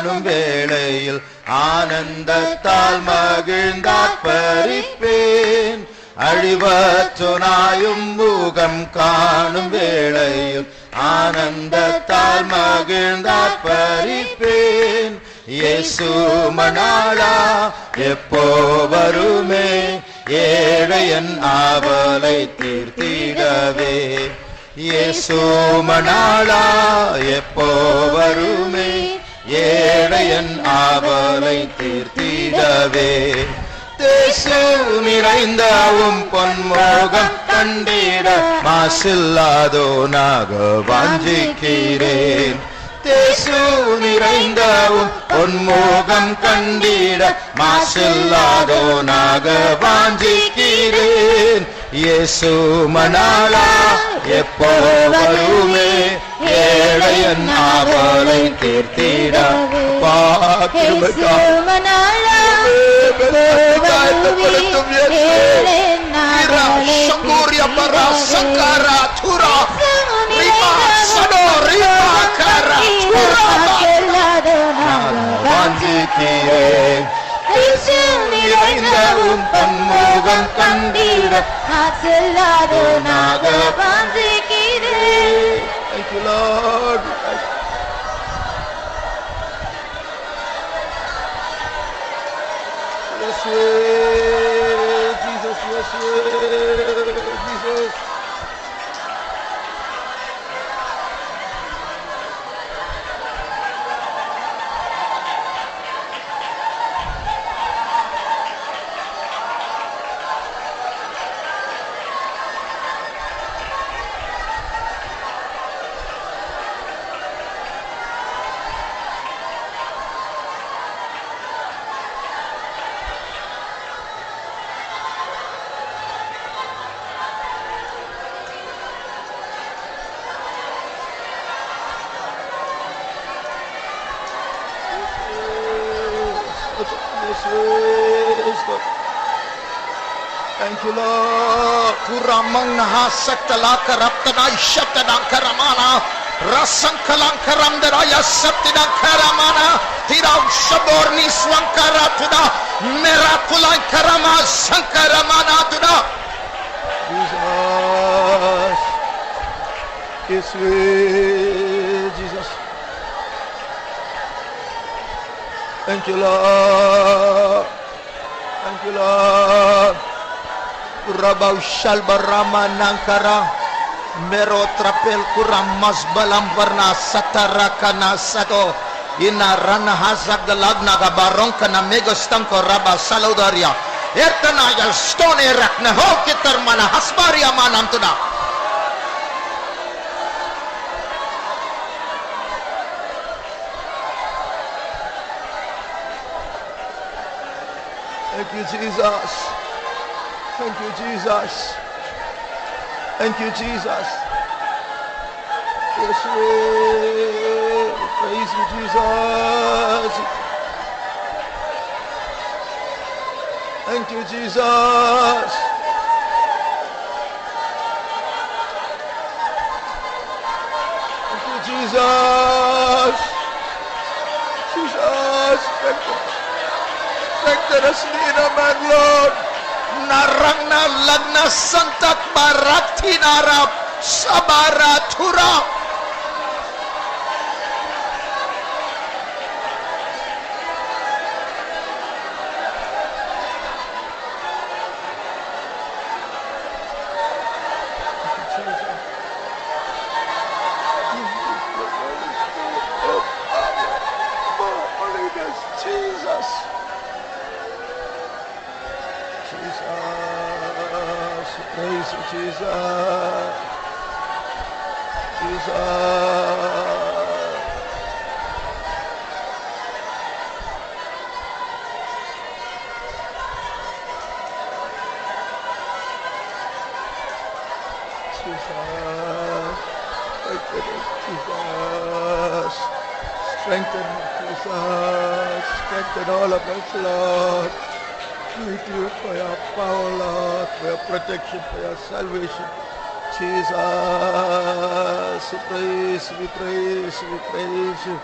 காணும் வேளையில் ஆனந்தத்தால் மகிழ்ந்தார்ப்பரிப்பேன். அழிவற்றோனாயும் முகம் காணும் வேளையில் ஆனந்தத்தால் மகிழ்ந்தார்ப்பரிப்பேன். இயேசு மணாளா எப்போ வருமே, ஏழையன் ஆவலை தீர்த்திடவே. இயேசு மணாளா எப்போ வருமே, ஏழையன் ஆவலை தீர்த்திடவே. தேசு நிறைந்தவும் பொன்மோகம் கண்டிட மாசில்லாதோனாக வாஞ்சிக்கிறேன். தேசு நிறைந்தவும் பொன்மோகம் கண்டிட மாசில்லாதோனாக வாஞ்சிக்கிறேன். இயேசு மணாளா எப்போ வருமே, ஏழையன் ஆவலை தீர்த்திட. வாஞ்சிக்கிறேன் பன்முகம் கண்டிட செல்லாதோனாக வாஞ்சிக்கிறேன். Thank you, Lord. Yes, Jesus, yes, Jesus. Thank you, Lord. Kuramang nahasakala karaptana ishatana karamana rasankalang karamdaraya saptina karamana tiraw shaborni swankara tuda meratulang karama sankaramana tuda. Jesus, yes, Jesus. Thank you, Lord. Thank you, Lord. Rabaw shalbarama nankara mero trapel kuram masbalam varna satarakana sato inarana hazaglalagna gabaronka na megostanko raba salaudaria ertana yal stone rakna hokitar mana hasbaria manam tuda. Thank you, Jesus. Thank you, Jesus. Thank you, Jesus. Yes, praise you, Jesus. Thank you, Jesus. Thank you, Jesus. Jesus, strengthen us, Nina, man, Lord. Narangna lagna santak baratinarap sabaratura. Jesus. Jesus, praise you, Jesus. Jesus. Jesus. Strengthen us, Jesus. Strengthen all of us, Lord. Thank you for your power, Lord, for your protection, for your salvation. Jesus, we praise you.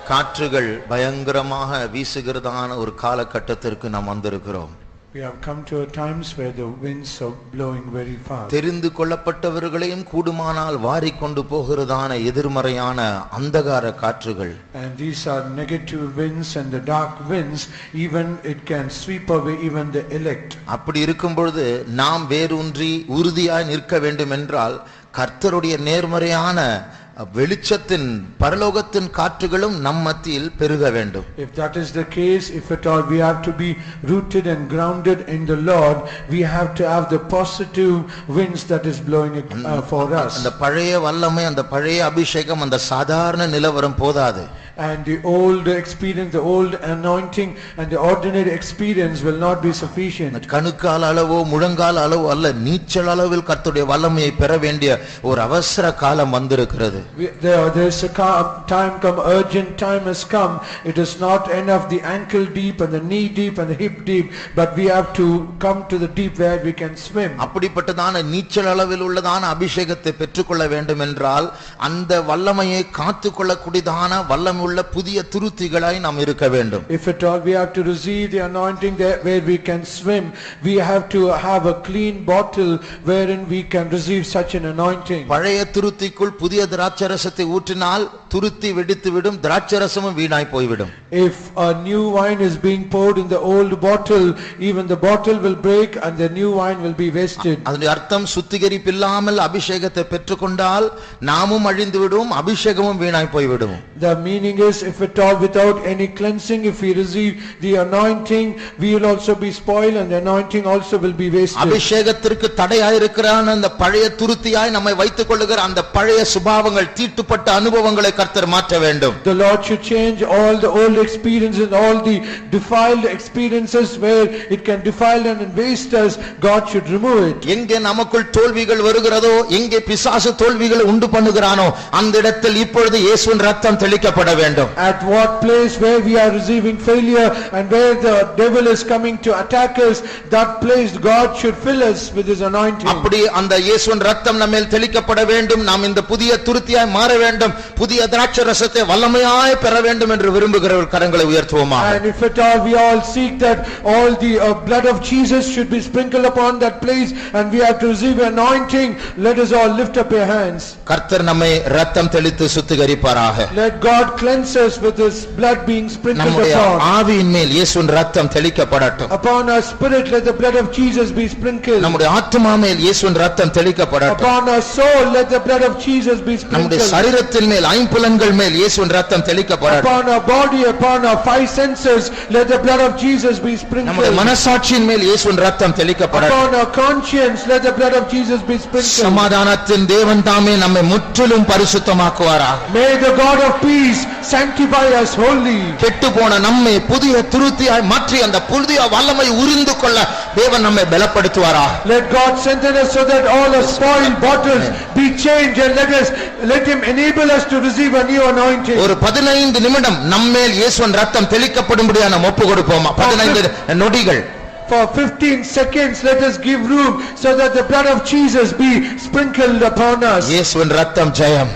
காற்றுகள் பயங்கரமாக வீசுகிறதான ஒரு காலகட்டத்திற்கு நாம் வந்திருக்கிறோம். We have come to a times where the winds are blowing very fast. தெரிந்து கொள்ளப்பட்டவர்களையும் கூடுமானால் வாரிக்கொண்டு போகிறதான எதிர்மறையான அந்தகார காற்றுகள். And these are negative winds and the dark winds, even it can sweep away even the elect. அப்படி இருக்கும் பொழுது நாம் வேரூன்றி உறுதியாய் நிற்க வேண்டும் என்றால் கர்த்தருடைய நேர்மறையான வெளிச்சத்தின் பரலோகத்தின் காற்றுகளும் நம் மத்தியில் பெருக வேண்டும். If that is the case, if at all we have to be rooted and grounded in the Lord, we have to have the positive winds that is blowing for us. அந்த பழைய வல்லமை, அந்த பழைய அபிஷேகம், அந்த சாதாரண நிலவரம் போதாது. And the old experience, the old anointing and the ordinary experience will not be sufficient. கணுக்கால் அளவோ முழங்கால் அளவோ அல்ல, நீச்சல் அளவில் கர்த்தருடைய வல்லமையை பெற வேண்டிய ஒரு அவசர காலம் வந்திருக்கிறது. There is a time come, urgent time has come. It is not enough the ankle deep and the knee deep and the hip deep, but we have to come to the deep where we can swim. அப்படிப்பட்டதான நீச்சல் அளவில் உள்ளதான அபிஷேகத்தை பெற்றுக்கொள்ள வேண்டும் என்றால் அந்த வல்லமையை காத்துக்கொள்ளக்கூடியதான வல்லமை உள்ள புதிய துருத்திகளாய் நாம் இருக்க வேண்டும். If at all we have to receive the anointing there where we can swim, we have to have a clean bottle wherein we can receive such an anointing. பழைய துருத்திக்குள் புதிய திராட்சரசத்தை ஊற்றினால் துருத்தி வெடித்துவிடும், திராட்சரசமும் வீணாய் போய்விடும். If a new wine is being poured in the old bottle, even the bottle will break and the new wine will be wasted. அதனுடைய அர்த்தம் சுத்திகரிப்பில்லாமல் அபிஷேகத்தை பெற்றுக்கொண்டால் நாமும் அழிந்து விடுவோம், அபிஷேகமும் வீணாய் போய்விடும். The meaning is, if at all without any cleansing, if we receive the anointing, we will also be spoiled and the anointing also will be wasted. அபிஷேகத்திற்கு தடையாயிருக்கிறான் அந்த பழைய துருத்தியாய் நம்மை வைத்துக் கொள்ளுகிற அந்த பழைய சுபாவங்கள், தீட்டுப்பட்ட அனுபவங்களை கர்த்தர் மாற்ற வேண்டும். The Lord should change all the old experiences and all the defiled experiences where it can defile and waste us. God should remove it. எங்கே நமக்குள் தோல்விகள் வருகிறதோ, எங்கே பிசாசு தோல்விகளை உண்டு பண்ணுகிறானோ அந்த இடத்தில் இப்பொழுது இயேசுவின் ரத்தம் தெளிக்கப்பட வேண்டும். At what place where we are receiving failure and where the devil is coming to attack us, that place God should fill us with his anointing. அப்படி அந்த இயேசுவின் ரத்தம் நம்மேல் தெளிக்கப்பட வேண்டும். நாம் இந்த புதிய துருத்தியாய் மாற வேண்டும், புதிய திராட்சரசத்தை வல்லமையாய் பெற வேண்டும் என்று விரும்புகிறவர் கரங்களை உயர்த்துவோமா. And if at all we all seek that all the blood of Jesus should be sprinkled upon that place and we have to receive anointing, let us all lift up your hands. கர்த்தர் நம்மை ரத்தம் தெளித்து சுத்திகரிப்பாராக. Let God cleanse us with his blood being sprinkled நம்முடைய upon. ஆவியின் மேல் இயேசுவின் ரத்தம் தெளிக்கப்படட்டும். Upon our spirit let the blood of Jesus be sprinkled. நம்முடைய ஆத்துமா மேல் இயேசுவின் ரத்தம் தெளிக்கப்படட்டும். Upon our soul let the blood of Jesus be sprinkled. நம்முடைய சரீரத்தின் மேல், ஐம்புலன்கள் மேல் இயேசுவின் ரத்தம் தெளிக்கப்படட்டும். Upon our body, upon our five senses, let the blood of Jesus be sprinkled. நம்முடைய மனசாட்சியின் மேல் இயேசுவின் ரத்தம் தெளிக்கப்படட்டும். Upon our conscience, let the blood of Jesus be sprinkled. சமாதானத்தின் தேவன் தாமே நம்மை முற்றிலும் பரிசுத்தமாக்குவாராக. May the God of peace sanctify us wholly. கெட்டு போன நம்மை புதிய துருத்தியாய் மாற்றி அந்த புதிய வல்லமை உரிந்து கொள்ள தேவன் நம்மை பலப்படுத்துவாராக. Let God strengthen us so that all our spoiled bottles be changed and let him enable us to receive a new anointing. ஒரு 15 நிமிடம் நம்மேல் இயேசுவின் ரத்தம் தெளிக்கப்படும்படியாக நாம் ஒப்பு கொடுப்போமா? 15 நொடிகள். For 15 seconds let us give room so that the blood of Jesus be sprinkled upon us. இயேசுவின் ரத்தம் ஜெயம்.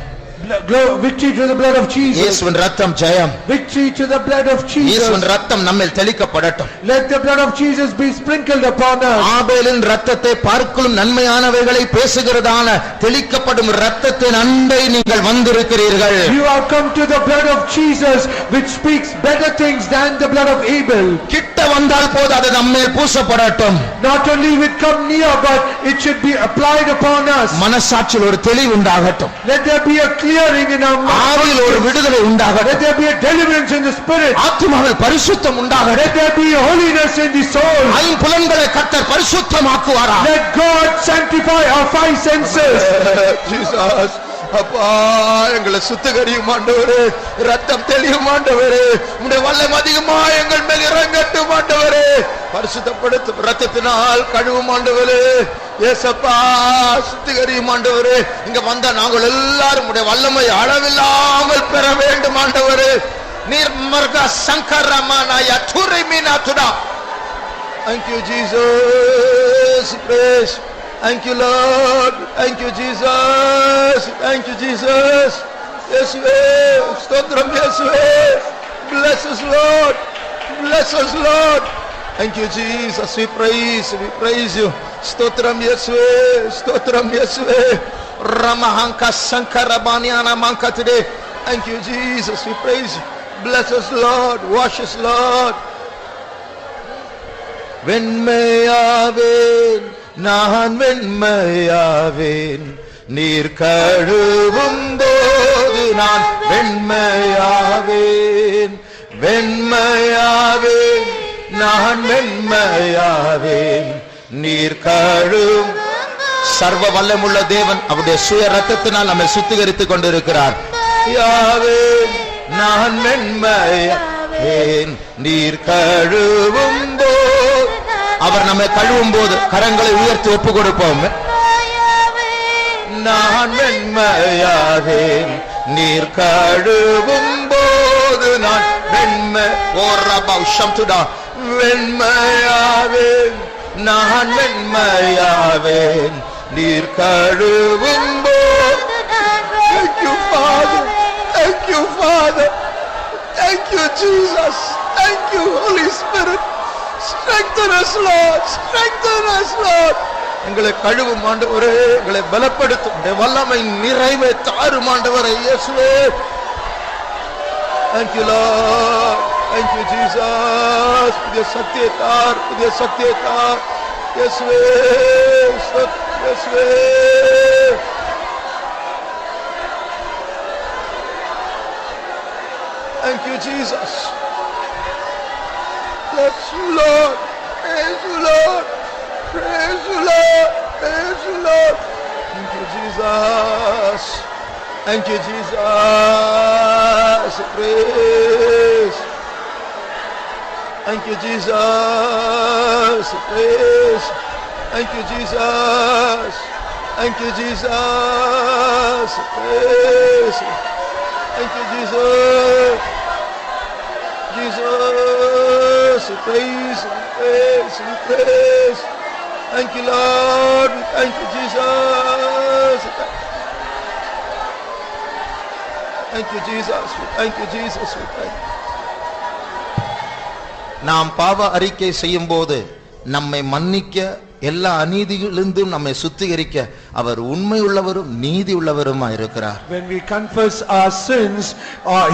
Victory to the blood of Jesus. இயேசுவின் ரத்தம் ஜெயம். Victory to the blood of Jesus. இயேசுவின் ரத்தம் நம்மேல் தெளிக்கப்படட்டும். Let the blood of Jesus be sprinkled upon us. ஆபேலின் ரத்தத்தை பார்க்கலும் நன்மையானவைகளை பேசுகிறதான தெளிக்கப்படும் ரத்தத்தின் அண்டை நீங்கள் வந்திருக்கிறீர்கள். You have come to the blood of Jesus which speaks better things than the blood of Abel. கிட்ட வந்தால் போது அது நம்மேல் பூசப்படட்டும். Not only will come near but it should be applied upon us. மனசாட்சியில் ஒரு தெளிவு உண்டாகட்டும். Let there be a clearing in our mind. ஆவியில் ஒரு விடுதலை உண்டாகட்டும். Let there be a deliverance in the spirit. ஆத்துமாவில் பரிசுத்தம் உண்டாகட்டும். Let there be a holiness in the soul. ஐம்புலன்களை கர்த்தர் பரிசுத்தமாக்குவாராக. Let God sanctify our five senses. Jesus, அப்பா எங்களை சுத்திகரியும் ஆண்டவரே, ரத்தம் தெளியும் ஆண்டவரே, உம்முடைய வல்லமை அதிகமாக எங்கள் மேல் இறங்கட்டும் ஆண்டவரே, பரிசுத்தப்படுத்தும் ரத்தத்தினால் கழுவும் ஆண்டவரே, இயேசப்பா சுத்திகரியும் ஆண்டவரே. இங்க வந்த நாங்கள் எல்லாரும் உம்முடைய வல்லமை அளவில்லாமல் பெற வேண்டும் ஆண்டவரே. நிர்மர்க சங்கரமானாய துரைமீனாதுடா. Thank you Jesus, praise. Thank you Lord, thank you Jesus, thank you Jesus. இயேசுவே ஸ்தோத்திரம் இயேசுவே. Bless us Lord, bless us Lord. Thank you Jesus, we praise you. ஸ்தோத்திரம் இயேசுவே, ஸ்தோத்திரம் இயேசுவே. Ramahanka Sankarabaniana Manka today. Thank you Jesus, we praise you. Bless us Lord, wash us Lord. வெண்மையாவேன் நான் வெண்மையாவேன், நீர் கழுவும் போது நான் வெண்மையாவேன். வெண்மையாவேன் நான் வெண்மையாவேன், நீர் கழுவும். சர்வ வல்லமுள்ள தேவன் அவருடைய சுய ரத்தத்தினால் நம்மை சுத்திகரித்துக் கொண்டிருக்கிறார். யாவேன் நான் வெண்மையாவேன், நீர் கழுவும் போது. அவர் நம்மை கழுவும் போது கரங்களை உயர்த்தி ஒப்பு கொடுப்போம். நான் வெண்மையாவேன், நீர் கழுவும் போது நான் வெண்மையாவேன். நான் வெண்மையாவேன், நீர் கழுவும் போது. Thank you Father, thank you Father, thank you Jesus, thank you Holy Spirit. Strengthen us Lord, strengthen us Lord. எங்களை கழுவும் ஆண்டவரே, எங்களை பலப்படுத்தும் வல்லமை நிறைவே தாரும் ஆண்டவரே இயேசுவே. Thank you Lord, thank you Jesus. புதிய சக்தியை தார், புதிய சக்தியை தார் இயேசுவே, இயேசுவே. Thank you Jesus. Bless you Lord, praise you Lord, praise you Lord, praise you Lord. Thank you Jesus, thank you Jesus, praise. Thank you Jesus, praise. Thank you Jesus, thank you Jesus, praise. Thank you Jesus, Jesus, praise, praise, praise. Thank you Lord, thank you Jesus. Thank you Jesus, thank you Jesus, thank you. நாம் பாவ அறிக்கை செய்யும் போது நம்மை மன்னிக்க, எல்லா அநீதிகளிலிருந்தும் நம்மை சுத்திகரிக்க அவர் உண்மை உள்ளவரும் நீதி உள்ளவருமாய் இருக்கிறார். When we confess our sins,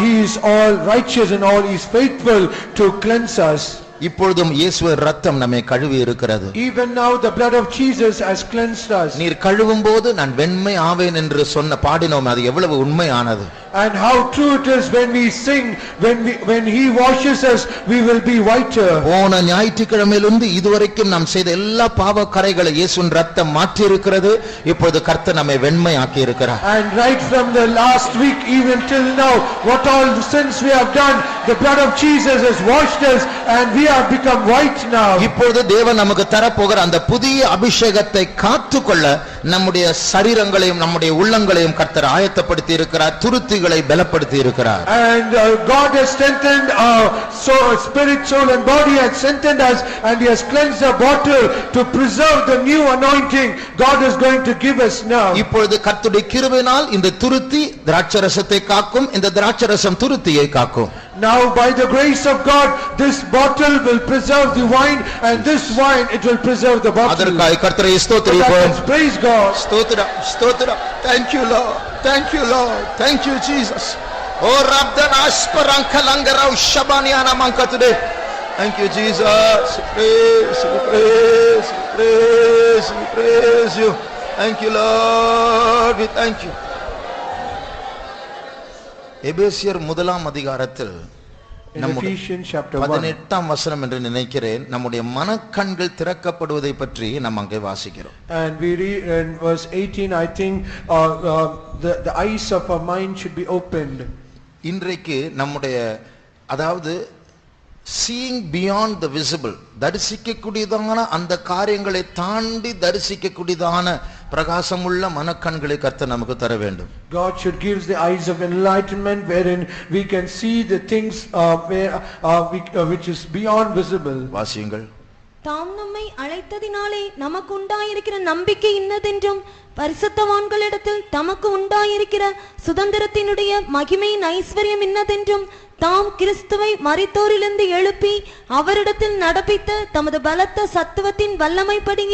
he is all righteous and all is faithful to cleanse us. இப்பொழுதும் இயேசுவின் இரத்தம் நம்மை கழுவி இருக்கிறது. Even now the blood of Jesus has cleansed us. நீர் கழுவும் போது நான் வெண்மை ஆவேன் என்று சொன்ன பாடினோம், அது எவ்வளவு உண்மையானது. And how true it is when we sing, when he washes us we will be whiter. போன ஞாயிற்றுக்கிழமையிலிருந்து இதுவரைக்கும் நாம் செய்த எல்லா பாவ கரைகளை இயேசுவின் இரத்தம் மாற்றி இருக்கிறது. இப்பொழுது கர்த்தர் நம்மை வெண்மை ஆக்கி இருக்கிறார். And right from the last week even till now, what all the sins we have done, the blood of Jesus has washed us and we have become white now. இப்பொழுது தேவன் நமக்கு தரப்போகிற அந்த புதிய அபிஷேகத்தை காத்துக்கொள்ள நம்முடைய சரீரங்களையும் நம்முடைய உள்ளங்களையும் கர்த்தர் ஆயத்தப்படுத்தி இருக்கிறார், துருத்திகளை பலப்படுத்தி இருக்கிறார். And God has strengthened our spirit, soul and body, has strengthened us, and he has cleansed the bottle to preserve the new anointing God is going to give us now. இப்பொழுது கர்த்தருடைய கிருபையினால் இந்த துருத்தி திராட்சரசத்தை காக்கும், இந்த திராட்சரசம் துருத்தியை காக்கும். Now by the grace of God this bottle will preserve the wine, and this wine it will preserve the bottle. அதற்காக கர்த்தரை ஸ்தோத்திரிப்போம். Praise God. ஸ்தோத்திரம், ஸ்தோத்திரம். Thank you Lord, thank you Lord, thank you Jesus. Oh Rabdana Asparankalangara Shabaniana Manka today. Thank you Jesus. Praise, praise, praise, praise you. Thank you Lord, we thank you. எபேசியர் முதலாம் அதிகாரத்தில் நம்முடைய 18ஆம் வசனம் என்று நினைக்கிறேன், நம்முடைய மனக்கண்கள் திறக்கப்படுவதை பற்றி நாம் அங்கே வாசிக்கிறோம். And we read in verse 18, I think the eyes of our mind should be opened. இன்றைக்கு நம்முடைய, அதாவது seeing beyond the visible, தரிசிக்கக்கூடியதான அந்த காரியங்களை தாண்டி தரிசிக்கக்கூடியதான பிரகாசமுள்ள மனக்கண்களை கர்த்தர் நமக்கு தர வேண்டும். God should give the eyes of enlightenment wherein we can see the things which is beyond visible. வாசியுங்கள். தாம் நம்மை அழைத்ததினாலே நமக்கு உண்டாயிருக்கிற நம்பிக்கை இன்னதென்றும் பரிசுத்தவான்களிடத்தில் தமக்கு உண்டாயிருக்கிற சுதந்திரத்தினுடைய மகிமையின் ஐஸ்வர்யம் இன்னதென்றும் தாம் கிறிஸ்துவை மரித்தோரிலிருந்து எழுப்பி அவரிடத்தில் நடப்பித்த தமது பலத்த சத்துவத்தின் வல்லமைப்படி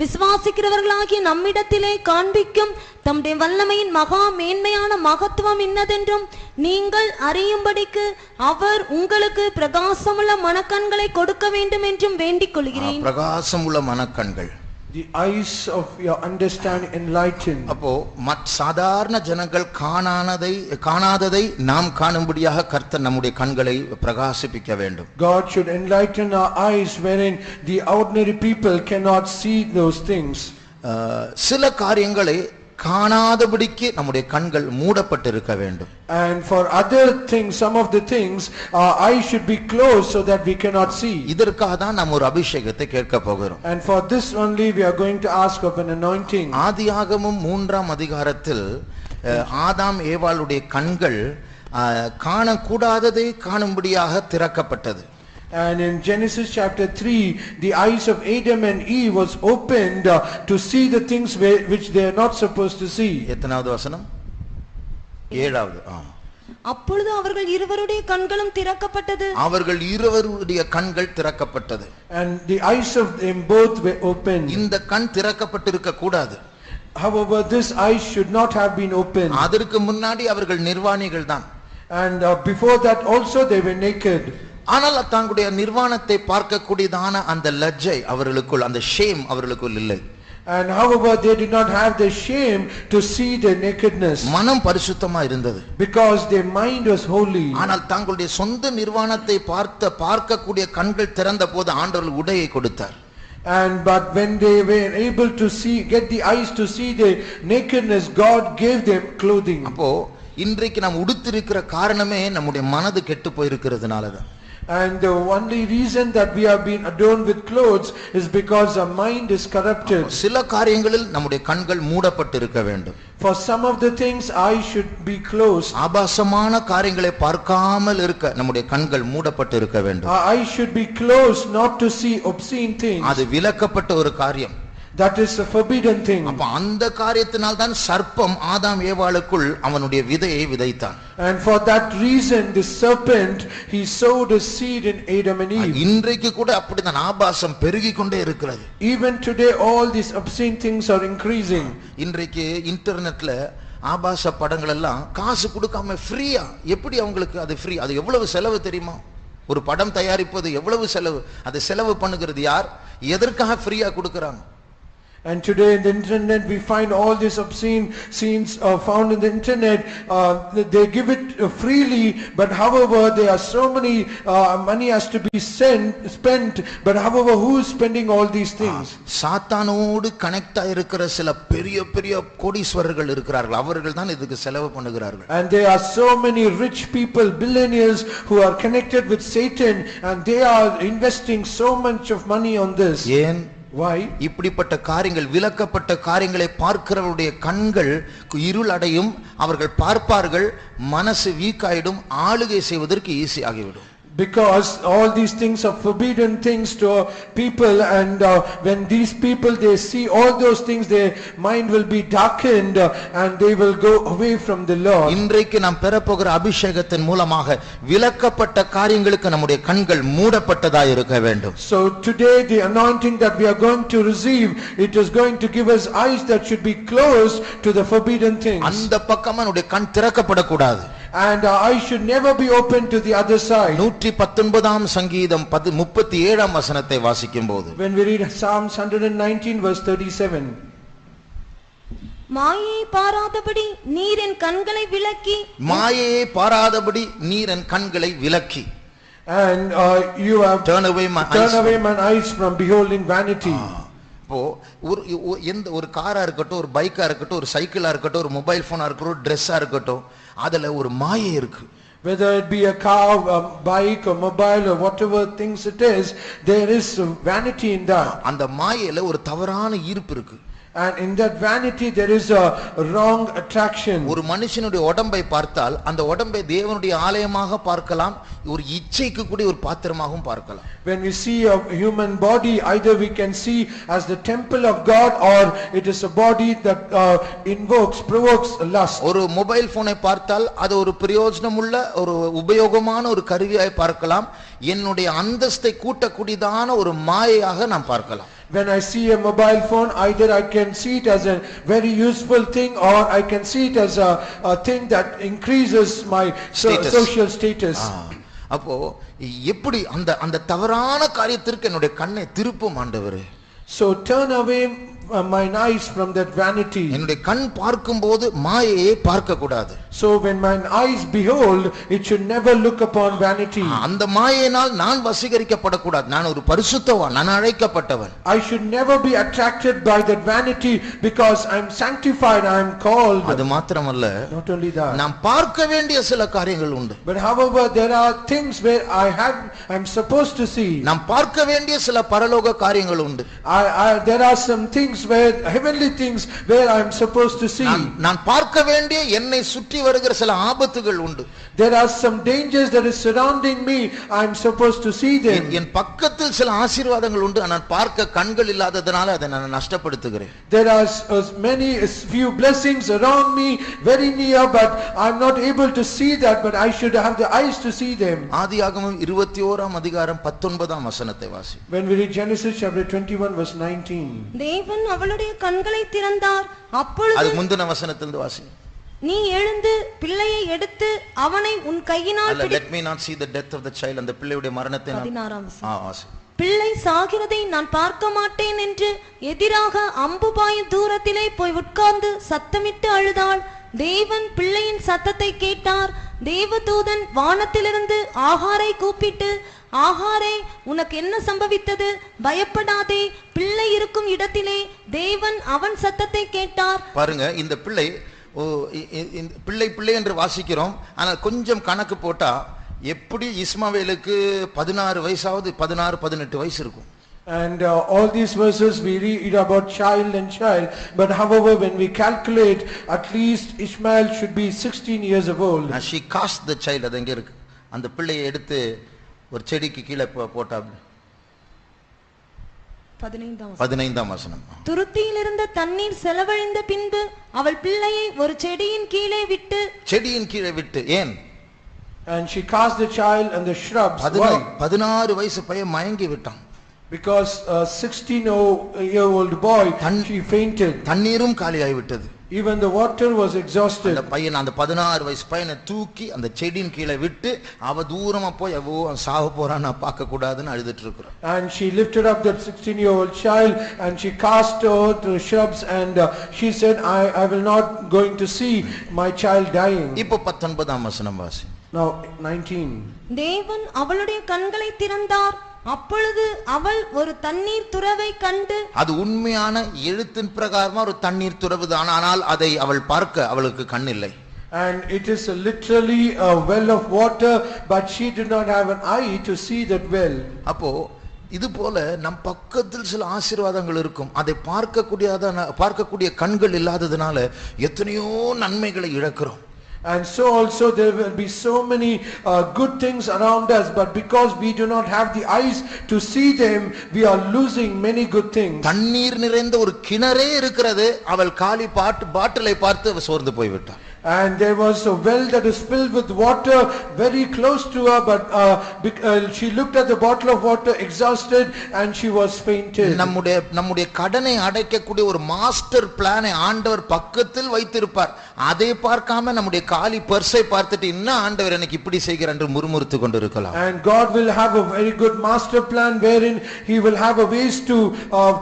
விசுவாசிக்கிறவர்களாகிய நம்மிடத்திலே காண்பிக்கும் தம்முடைய வல்லமையின் மகா மேன்மையான மகத்துவம் இன்னதென்றும் நீங்கள் அறியும்படிக்கு அவர் உங்களுக்கு பிரகாசமுள்ள மனக்கண்களை கொடுக்க வேண்டும் என்றும் வேண்டிக் கொள்கிறேன். பிரகாசமுள்ள மனக்கண்கள், the eyes of your understanding enlightened. அப்போ சாதாரண ஜனங்கள் காணாததை நாம் காணும்படியாக கர்த்தர் நம்முடைய கண்களை பிரகாசிப்பிக்க வேண்டும். God should enlighten our eyes wherein the ordinary people cannot see those things. சில காரியங்களை காணாதபடிக்கு நம்முடைய கண்கள் மூடப்பட்டிருக்க வேண்டும். And for other things, some of the things, our eyes should be closed so that we cannot see. இதற்காக தான் நாம் ஒரு அபிஷேகத்தை கேட்க போகிறோம். And for this only we are going to ask of an anointing. ஆதியாகமம் 3ஆம் அதிகாரத்தில் ஆதாம் ஏவாளுடைய கண்கள் காணக்கூடாததை காணும்படியாக திறக்கப்பட்டது. And in Genesis chapter 3, the eyes of Adam and Eve was opened to see the things which they are not supposed to see. எத்தனாவது வசனம்? 7வது. அப்பொழுது அவர்கள் இருவருடைய கண்களும் திறக்கப்பட்டது. அவர்கள் இருவருடைய கண்கள் திறக்கப்பட்டது. And the eyes of them both were opened. இந்த கண் திறக்கப்பட்டிருக்க கூடாது. However, this eyes should not have been opened. அதற்கு முன்னாடி அவர்கள் நிர்வாணிகள் தான். And before that also they were naked. ஆனால் தங்களுடைய நிர்வாணத்தை பார்க்கக்கூடியதான அந்த லஜ்ஜை அவர்களுக்குள், அந்த ஷேம் அவர்களுக்குள் இல்லை. And however they did not have the shame to see their nakedness. மனம் பரிசுத்தமா இருந்தது. Because their mind was holy. ஆனால் தங்களுடைய சொந்த நிர்வாணத்தை பார்க்கக்கூடிய கண்கள் திறந்த போது ஆண்டவர் உடையை கொடுத்தார். But when they were able to get the eyes to see their nakedness, God gave them clothing. அப்போ இன்றைக்கு நாம் உடுத்திருக்கிற காரணமே நம்முடைய மனது கெட்டு போயிருக்கிறதுனாலதான். And the only reason that we have been adorned with clothes is because our mind is corrupted. சில காரியங்களில் நம்முடைய கண்கள் மூடப்பட்டிருக்க வேண்டும். For some of the things eyes should be closed. ஆபாசமான காரியங்களை பார்க்காமல் இருக்க நம்முடைய கண்கள் மூடப்பட்டிருக்க வேண்டும். Our eyes should be closed not to see obscene things. அது விலக்கப்பட்ட ஒரு காரியம். That is a forbidden thing. அப்ப அந்த காரியத்தினால் தான் சர்ப்பம் ஆதாம் ஏவாளுக்குள் அவனுடைய விதையை விதைத்தான். And for that reason the serpent, he sowed a seed in Adam and Eve. இன்றைக்கு கூட அப்படிதான் ஆபாசம் பெருகிக் கொண்டே இருக்கிறது. Even today all these obscene things are increasing. இன்றைக்கு இன்டர்நெட்ல ஆபாச படங்கள் எல்லாம் காசு கொடுக்காம ஃப்ரீயா, எப்படி அவங்களுக்கு அது ஃப்ரீ? அது எவ்வளவு செலவு தெரியுமா? ஒரு படம் தயாரிப்பது எவ்வளவு செலவு? அது செலவு பண்ணுகிறது யார்? எதற்காக ஃப்ரீயா கொடுக்கறாங்க? And today in the internet we find all these obscene scenes found in the internet. They give it freely, but however there are so many money has to be spent, but however who is spending all these things? சாத்தானோடு connect ஆயிருக்கிற சில பெரிய பெரிய கோடீஸ்வரர்கள் இருக்கிறார்கள், அவர்கள் தான் இதுக்கு செலவு பண்ணுகிறார்கள். And there are so many rich people, billionaires who are connected with Satan, and they are investing so much of money on this. ஏன்? Why? இப்படிப்பட்ட காரியங்கள், விலக்கப்பட்ட காரியங்களை பார்க்கிறவருடைய கண்கள் இருள் அடையும், அவர்கள் பார்ப்பார்கள், மனசு வீக் ஆயிடும், ஆளுகை செய்வதற்கு ஈஸி ஆகிவிடும். Because all these things are forbidden things to people, and when these people they see all those things, their mind will be darkened and they will go away from the Lord. இன்றைக்கு நாம் பெறப்போகிற அபிஷேகத்தின் மூலமாக விலக்கப்பட்ட காரியங்களுக்கு நம்முடைய கண்கள் மூடப்பட்டதாய் இருக்க வேண்டும். So today the anointing that we are going to receive, it is going to give us eyes that should be closed to the forbidden things. அந்த பக்கமா நம்முடைய கண் திறக்கப்படக்கூடாது. And our eyes should never be open to the other side. 119ஆம் சங்கீதம் 37ஆம் வசனத்தை வாசிக்கும்போது, when we read Psalms 119 verse 37, மாயை பாராதபடி நீர் என் கண்களை விலக்கி, மாயையை பாராதபடி நீர் என் கண்களை விலக்கி, and you have turn away my eyes from beholding vanity. இப்போ எந்த ஒரு காரா இருக்கட்டும், ஒரு பைக்கா இருக்கட்டும், ஒரு சைக்கிளா இருக்கட்டும், ஒரு மொபைல் போனா இருக்கட்டும், ஒரு ட்ரெஸ்ஸா இருக்கட்டும், அதுல ஒரு மாயை இருக்கு. Whether it be a car, a bike, or mobile, or whatever things it is, there is vanity in that. அந்த மாயையில ஒரு தவறான ஈர்ப்பு இருக்கு. And in that vanity there is a wrong attraction. ஒரு மனுஷனுடைய உடம்பை பார்த்தால் அந்த உடம்பை தேவனுடைய ஆலயமாக பார்க்கலாம், ஒரு இச்சைக்கு கூட ஒரு பாத்திரமாகவும் பார்க்கலாம். When we see a human body, either we can see as the temple of God or it is a body that provokes lust. ஒரு மொபைல் போனை பார்த்தால் அது ஒரு பிரயோஜனமுள்ள ஒரு உபயோகமான ஒரு கருவியாய் பார்க்கலாம், என்னுடைய அந்தஸ்தை கூட்டக்கூடியதான ஒரு மாயையாக நாம் பார்க்கலாம். When I see a mobile phone, either I can see it as a very useful thing or I can see it as a thing that increases my social status. அப்போ எப்படி அந்த தவறான காரியத்திற்கு என்னுடைய கண்ணை திருப்பும் ஆண்டவரே. So turn away mine eyes from that vanity. என்னுடைய கண் பார்க்கும்போது மாயையை பார்க்க கூடாது. So when mine eyes behold, it should never look upon vanity. அந்த மாயையினால் நான் வசீகரிக்கப்படக்கூடாது. நான் ஒரு பரிசுத்தவான், நான் அழைக்கப்பட்டவன். I should never be attracted by that vanity because I am sanctified, I am called. அது மாத்திரமல்ல, not only that, நாம் பார்க்க வேண்டிய சில காரியங்கள் உண்டு. but however there are things where I am supposed to see. நாம் பார்க்க வேண்டிய சில பரலோக காரியங்கள் உண்டு. There are some things where heavenly things where I am supposed to see. நான் பார்க்க வேண்டிய என்னை சுற்றி வருகிற சில ஆபத்துகள் உண்டு. There are some dangers that is surrounding me, I am supposed to see them. என் பக்கத்தில் சில ஆசீர்வாதங்கள் உண்டு, ஆனால் பார்க்க கண்கள் இல்லாததனால அதை நான் நஷ்டப்படுத்துகிறேன். There are few blessings around me very near, but I am not able to see that, but I should have the eyes to see them. ஆதியாகமம் 21ஆம் அதிகாரம் 19ஆம் வசனத்தை வாசி. When we read Genesis chapter 21 verse 19. தேவன் அவளுடைய கண்களை திறந்தார், அப்பொழுது அது முந்தின வசனத்திலிருந்து வாசி. நீ எழுந்து பிள்ளையை எடுத்து அவனை உன் கையினால் let me not see the death of the child, அந்த பிள்ளையுடைய மரணத்தை 16ஆம் வாசி. பிள்ளை சாகிறதை நான் பார்க்க மாட்டேன் என்று எதிராக அம்பு பாயும் தூரத்திலே போய் உட்கார்ந்து சத்தமிட்டு அழுதாள். தேவன் பிள்ளையின் சத்தத்தை கேட்டார். தேவதூதன் வானத்திலிருந்து ஆகாரை கூப்பிட்டு, ஆகாரே, உனக்கு என்ன சம்பவித்தது? பயப்படாதே, பிள்ளை இருக்கும் இடத்திலே தேவன் அவன் சத்தத்தை கேட்டார். பாருங்க, இந்த பிள்ளை பிள்ளை என்று வாசிக்கிறோம், ஆனால் கொஞ்சம் கணக்கு போட்டா எப்படி இஸ்மாவேலுக்கு 16 வயசாவது, 16-18 வயசு இருக்கும். And all these verses we read about child and child, but however when we calculate, at least Ishmael should be 16 years of old. And she cast the child, அது எங்க இருக்கு? அந்த பிள்ளையை எடுத்து ஒரு செடிக்கு கீழே போட்டா. 15ஆம் வசனம். துருத்தியில் இருந்த தண்ணீர் செலவழிந்த பின்பு அவள் பிள்ளையை ஒரு செடியின் கீழே விட்டு ஏன்? And she cast the child and the shrubs. 16 வயசு பையன் மயங்கி விட்டான். Because a 16-year-old boy, she fainted. தண்ணீரும் காலியாகி விட்டது. Even the water was exhausted. அந்த பையன், அந்த 16 வயசு பையனை தூக்கி அந்த செடியின் கீழே விட்டு அவ தூரமா போய் சாக போறான், நான் பார்க்க கூடாதுன்னு அழுதுட்டு இருக்கிறான். And she lifted up that 16-year-old child and she cast her to the shrubs and she said, I will not going to see my child dying. இப்போ 19ஆம் வசனம் வாசி. Now 19. தேவன் அவளுடைய கண்களை திறந்தார், அப்பொழுது அவள் ஒரு தண்ணீர் துறவை கண்டு. அது உண்மையான எழுத்தின் பிரகாரமா ஒரு தண்ணீர் துறவு தான், ஆனால் அதை அவள் பார்க்க அவளுக்கு கண் இல்லை. And it is literally a well of water, but she did not have an eye to see that well. அப்போ இது போல நம் பக்கத்தில் சில ஆசீர்வாதங்கள் இருக்கும், அதை பார்க்கக்கூடிய கண்கள் இல்லாததுனால எத்தனையோ நன்மைகளை இழக்கிறோம். And so also there will be so many good things around us, but because we do not have the eyes to see them, we are losing many good things. தண்ணீர் நிறைந்த ஒரு கிணறே இருக்கிறது, அவள் காலி பாட்டிலை பார்த்து சோர்ந்து போய்விட்டாள். And there was a well that is filled with water very close to her, but she looked at the bottle of water exhausted and she was fainted. நம்முடைய கடனை அடைக்கக்கூடிய ஒரு மாஸ்டர் பிளானை ஆண்டவர் பக்கத்தில் வைத்திருப்பார். அதை பார்க்காம நம்முடைய காலி பர்ஸை பார்த்துட்டு இன்னும் ஆண்டவர் எனக்கு இப்படி செய்கிறார் என்று முறுமுறுத்து கொண்டிருக்கலாம். And God will have a very good master plan wherein he will have a ways to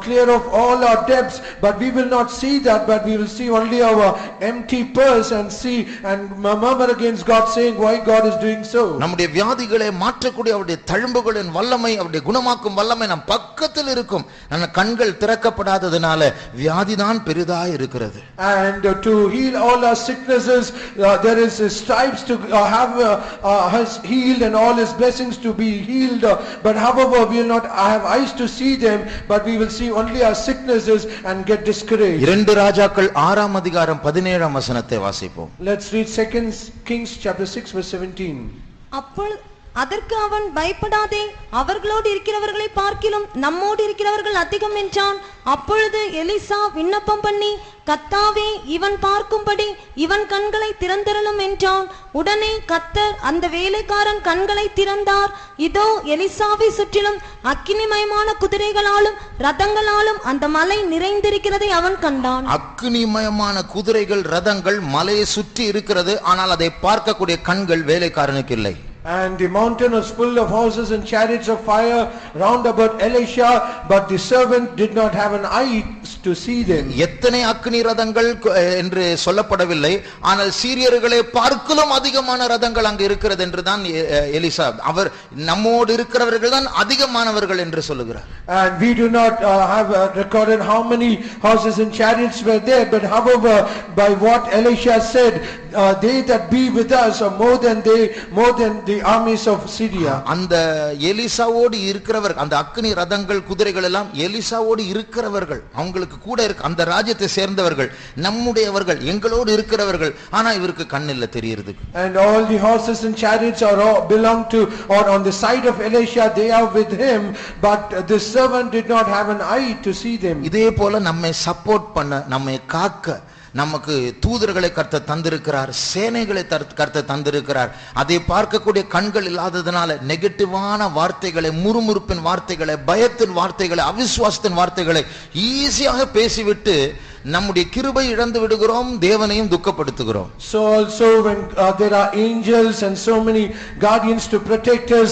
clear off all our debts, but we will not see that, but we will see only our empty purse and see and murmur against God, saying why God is doing so. நம்முடைய வியாதிகளை மாற்றக்கூடிய அவருடைய தழும்புகளின் வல்லமை, அவருடைய குணமாக்கும் வல்லமை நம் பக்கத்தில் இருக்கும். கண்கள் திறக்கப்படாததனால வியாதி தான் பெரிதா இருக்கிறது. And to heal all our sicknesses, there is stripes to have us healed and all his blessings to be healed. But however, we will not have eyes to see them, but we will see only our sicknesses and get discouraged. 2 ராஜாக்கள் 6ஆம் அதிகாரம் 17ஆம் வசனத்தை வாசிப்போம். Let's read 2 Kings chapter 6 verse 17. அதற்கு அவன், பயப்படாதே, அவர்களோடு இருக்கிறவர்களை பார்க்கிலும் நம்மோடு இருக்கிறவர்கள் அதிகம் என்றான். அப்பொழுது எலிசா விண்ணப்பம் பண்ணி, கர்த்தாவே, இவன் பார்க்கும்படி இவன் கண்களை திறந்தருளும் என்றான். உடனே கர்த்தர் அந்த வேலைக்காரன் கண்களை திறந்தார். இதோ, எலிசாவை சுற்றிலும் அக்கினிமயமான குதிரைகளாலும் ரதங்களாலும் அந்த மலை நிறைந்திருக்கிறதை அவன் கண்டான். அக்கினிமயமான குதிரைகள் ரதங்கள் மலையை சுற்றி இருக்கிறது, ஆனால் அதை பார்க்கக்கூடிய கண்கள் வேலைக்காரனுக்கு இல்லை. And the mountain was full of horses and chariots of fire round about Elisha, but the servant did not have an eye to see them. எத்தனை அக்னி ரதங்கள் என்று சொல்லப்படவில்லை, ஆனால் சீரியர்களை பார்க்கலும் அதிகமான ரதங்கள் அங்கு இருக்கிறது என்று தான் எலிசா, அவர் நம்மோடு இருக்கிறவர்கள் தான் அதிகமானவர்கள் என்று சொல்லுகிறார். And we do not have recorded how many horses and chariots were there, but however, by what Elisha said, they that be with us are more than the armies of Syria. அந்த எலிசாவோடு இருக்கிறவர்கள், அந்த அக்னி ரதங்கள் குதிரைகள் எல்லாம் எலிசாவோடு இருக்கிறவர்கள், அவங்களுக்கு கூட இருக்க அந்த ராஜ்யத்தை சேர்ந்தவர்கள், நம்முடையவர்கள், எங்களோடு இருக்கிறவர்கள். ஆனா இவருக்கு கண்ணில்ல தெரியுது. And all the horses and chariots are all belong to, or on the side of Elisha, they are with him, but the servant did not have an eye to see them. இதே போல நம்மை support பண்ண, நம்மை காக்க நமக்கு தூதர்களை கர்த்தர் தந்திருக்கிறார், சேனைகளை கர்த்தர் தந்திருக்கிறார். அதை பார்க்கக்கூடிய கண்கள் இல்லாததுனால நெகட்டிவான வார்த்தைகளை, முறுமுறுப்பின் வார்த்தைகளை, பயத்தின் வார்த்தைகளை, அவிசுவாசத்தின் வார்த்தைகளை ஈஸியாக பேசிவிட்டு நம்முடைய கிருபை இழந்து விடுகிறோம், தேவனையும் துக்கப்படுத்துகிறோம். So also when there are angels and so many guardians to protect us,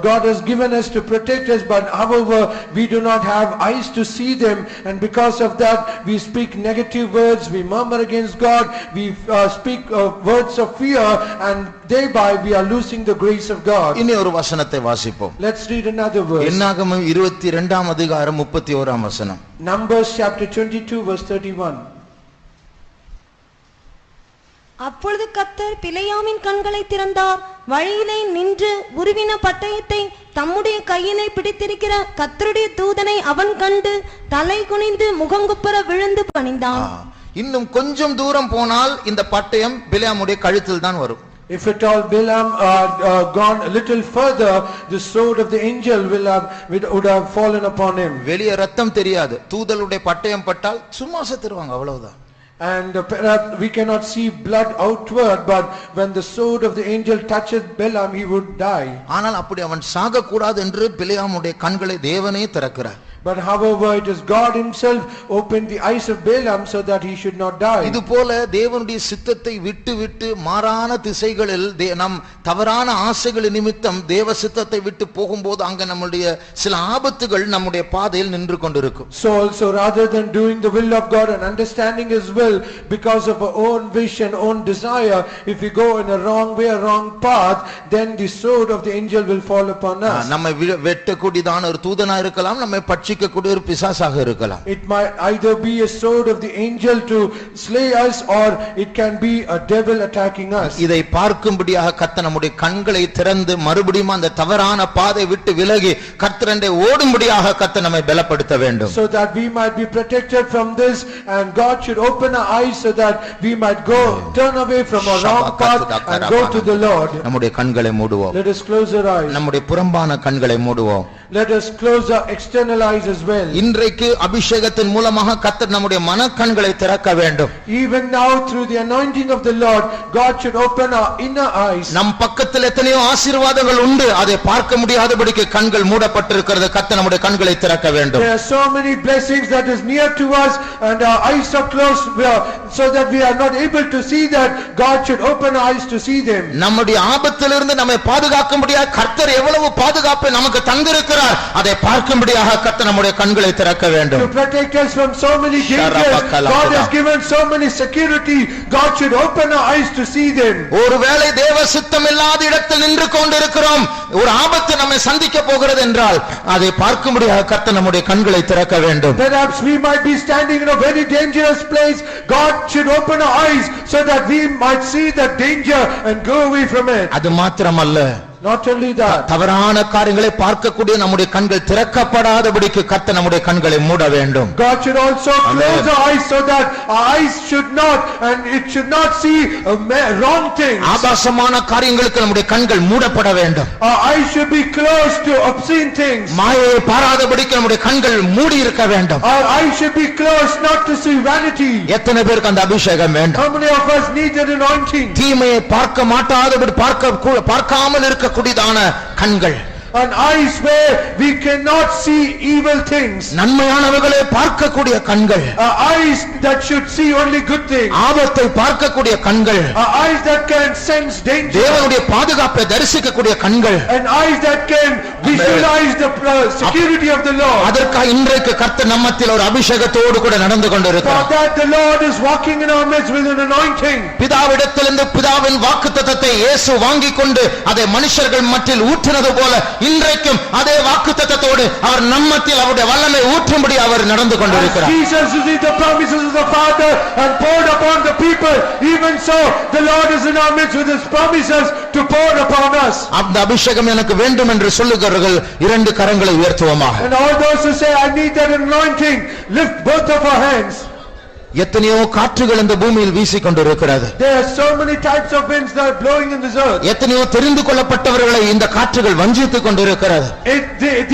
God has given us to protect us, but however we do not have eyes to see them, and because of that we speak negative words, we murmur against God, we speak words of fear, and thereby we are losing the grace of God. இனி ஒரு வசனத்தை வாசிப்போம். Let's read another verse. என்னாகமம் 22ஆம் அதிகாரம் 31ஆம் வசனம். Numbers chapter 22 verse 31. அப்பொழுது கர்த்தர் பிலேயாமின் கண்களை திறந்தார். வழியிலே நின்று உருவின பட்டயத்தை தம்முடைய கையிலே பிடித்திருக்கிற கர்த்தருடைய தூதனை அவன் கண்டு தலை குனிந்து முகங்குப்புற விழுந்து பணிந்தான். இன்னும் கொஞ்சம் தூரம் போனால் இந்த பட்டயம் பிலேயாமுடைய கழுத்தில் தான் வரும். If at all Balaam gone a little further, the sword of the angel would have fallen upon him. வெளிய ரத்தம் தெரியாது, தூதலுடைய பட்டயம் பட்டால் சும்மா செத்துருவாங்க, அவ்வளவுதான். And we cannot see blood outward, but when the sword of the angel touches Balaam, he would die. ஆனால் அப்படி அவன் சாக கூடாது என்று பிலேயாமுடைய கண்களை தேவனே திறக்கிறார். But however, it is God himself opened the eyes of Balaam so that he should not die. இது போல தேவனுடைய சித்தத்தை விட்டு விட்டு மாறான திசைகளில் நம் தவறான ஆசைகள் நிமித்தம் தேவ சித்தத்தை விட்டு போகும்போது அங்க நம்முடைய சில ஆபத்துகள் நம்முடைய பாதையில் நின்று கொண்டிருக்கும். So also rather than doing the will of God and understanding his will because of our own wish and own desire, if we go in a wrong way, a wrong path, then the sword of the angel will fall upon us. நம்மை வெட்டக்கூடியதான ஒரு தூதனா இருக்கலாம், நம்மை பட்சிக்கக்கூடிய ஒரு பிசாசாக இருக்கலாம். It might either be a sword of the angel to slay us, or it can be a devil attacking us. இதை பார்க்கும்படியாக கர்த்தர் நம்முடைய கண்களை திறந்து மறுபடியும் அந்த தவறான பாதை விட்டு விலகி கர்த்தரண்டை ஓடும்படியாக கர்த்தர் நம்மை பலப்படுத்த வேண்டும். So that we might be protected from this, and God should open our eyes so that we might turn away from our wrong path and go to the Lord. நம்முடைய கண்களை மூடுவோம். Let us close our eyes. நம்முடைய புறம்பான கண்களை மூடுவோம். Let us close our external eyes as well. இன்றைக்கு அபிஷேகத்தின் மூலமாக கர்த்தர் நம்முடைய மனக்கண்களை திறக்க வேண்டும். Even now through the anointing of the Lord, God should open our inner eyes. நம் பக்கத்தில் எத்தனையோ ஆசீர்வாதங்கள் உண்டு, அதை பார்க்க முடியாதபடிக்கு கண்கள் மூடப்பட்டிருக்கிறது. கர்த்தர் நம்முடைய கண்களை திறக்க வேண்டும். There are so many blessings that is near to us, and our eyes are closed so that we are not able to see that. God should open our eyes to see them. நம்முடைய ஆபத்திலிருந்து நம்மை பாதுகாக்க முடியாது. கர்த்தர் எவ்வளவு பாதுகாப்பை நமக்கு தந்திருக்கிறார் இருக்கிறார். அதை பார்க்கும்படியாக கர்த்தர் நம்முடைய கண்களை திறக்க வேண்டும். To protect us from so many dangers, God has given so many security. God should open our eyes to see them. ஒருவேளை தேவ சித்தம் இல்லாத இடத்தில் நின்று கொண்டிருக்கிறோம், ஒரு ஆபத்து நம்மை சந்திக்க போகிறது என்றால் அதை பார்க்கும்படியாக கர்த்தர் நம்முடைய கண்களை திறக்க வேண்டும். Perhaps we might be standing in a very dangerous place. God should open our eyes so that we might see that danger and go away from it. அது மாத்திரமல்ல, Not only that, தவறான காரியங்களை பார்க்கக்கூடிய நம்முடைய கண்கள் திறக்கப்படாதபடிக்கு கர்த்தர் நம்முடைய கண்களை மூட வேண்டும். God should also close our eyes so that our eyes should not and it should not see wrong things. ஆபாசமான காரியங்களுக்கு நம்முடைய கண்கள் மூடப்பட வேண்டும். Our eyes should be closed to obscene things. மாயையை பாராதபடிக்கு நம்முடைய கண்கள் மூடி இருக்க வேண்டும். Our eyes should be closed not to see vanity. எத்தனை பேருக்கு அந்த அபிஷேகம் வேண்டும்? How many of us need that anointing? தீமையை பார்க்க மாட்டாதபடி பார்க்காமல் இருக்கக்கூடியதான கண்கள், And eyes where we cannot see evil things. நன்மையானவைகளை பார்க்கக்கூடிய கண்கள், Eyes that should see only good things. ஆபத்தை பார்க்கக்கூடிய கண்கள், Eyes that can sense danger. தேவனுடைய பாதுகாப்பை தரிசிக்கக்கூடிய கண்கள், And eyes that can visualize the security of the Lord. அதற்காக இன்றைக்கு கர்த்தர் நம்மத்தில் ஒரு அபிஷேகத்தோடு கூட நடந்து For கொண்டிருக்கிறார். that the Lord is walking in our midst with an anointing. பிதாவிடத்திலிருந்து பிதாவின் வாக்குத்தத்தத்தை இயேசு வாங்கிக் கொண்டு அதை மனுஷர்கள் மத்தியில் ஊற்றினது போல இன்றைக்கும் அதே வாக்குத்தத்தத்தோடு அவர் நம்மத்தில் அவருடைய வல்லமை ஊற்றும்படி அவர் நடந்து As கொண்டிருக்கிறார். Jesus received the promises of the Father and poured upon the people, even so the Lord is in our midst with his promises to pour upon us. அந்த அபிஷேகம் எனக்கு வேண்டும் என்று சொல்லுகிறவர்கள் இரண்டு கரங்களை உயர்த்துவோமாக. And all those who say, I need that anointing, lift both of our hands. எத்தனையோ காற்றுகள் இந்த பூமியில் வீசிக் கொண்டிருக்கிறது. There are so many types of winds that are blowing in this earth. எத்தனையோ தெரிந்து கொள்ளப்பட்டவர்களை இந்த காற்றுகள் வஞ்சித்துக் கொண்டிருக்கிறது.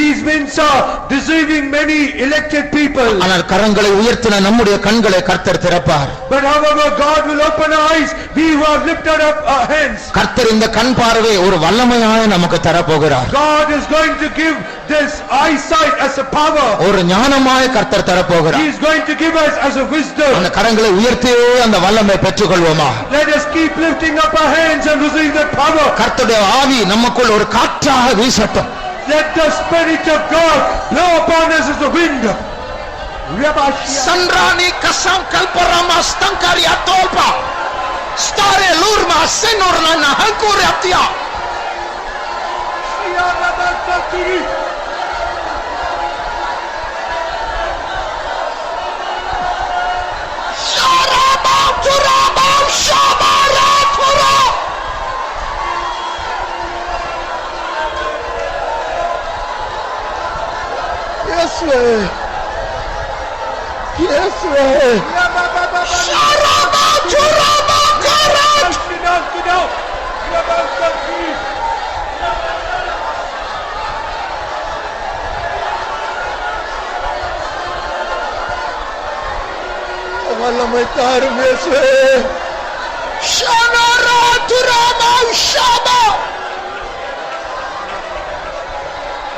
These winds are deceiving many elected people. ஆனால் கரங்களை உயர்த்தின நம்முடைய கண்களை கர்த்தர் திறப்பார். But however, God will open our eyes, we who have lifted up our hands. கர்த்தர் இந்த கண் பார்வை ஒரு வல்லமையாய் நமக்கு தரப்போகிறார். God is going to give this eyesight as a power. ஒரு ஞானமாய் கர்த்தர் தரப்போகிறார். He is going to give us as a wisdom. அந்த கரங்களை உயர்த்தியே அந்த வல்லமை பெற்றுக்கொள்வோமா? Let us keep lifting up our hands and receive that power. கர்த்தருடைய ஆவி நமக்குள் ஒரு காற்றாக வீசட்டும். Let the Spirit of God blow upon us as a wind. Sandrani kasam kalparama stankari atolpa stare lurma senurna na hankuri atia sharaba turaba shabara tura Yes, Lord. Yes, Lord. sharaba turaba karat வல்லமை தாரும் இயேசுவே. shanara turaba shaba.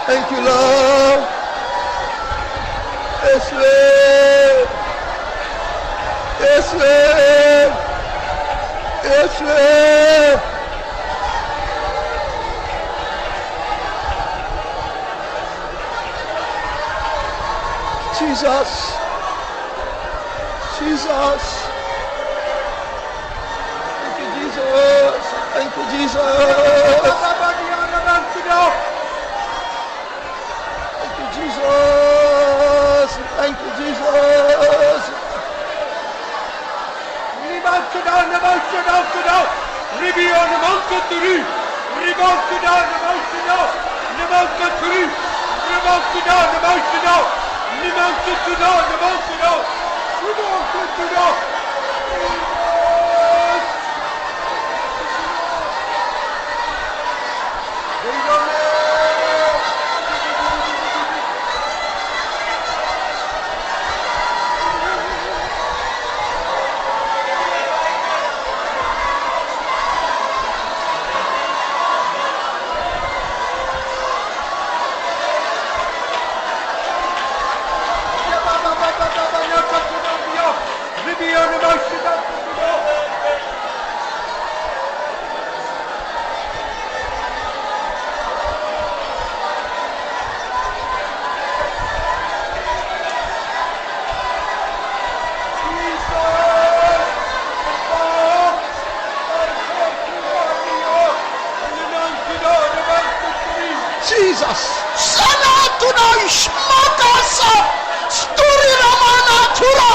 Thank you, Lord. Yes, Lord. Yes, Lord. Yes, Lord. Jesus. Jesus. Thank you, Jesus. Thank you, Jesus. Thank you, Jesus. Thank you, Jesus. Jesus. Sanatuna Ishmakasa Sturi Ramana Tura.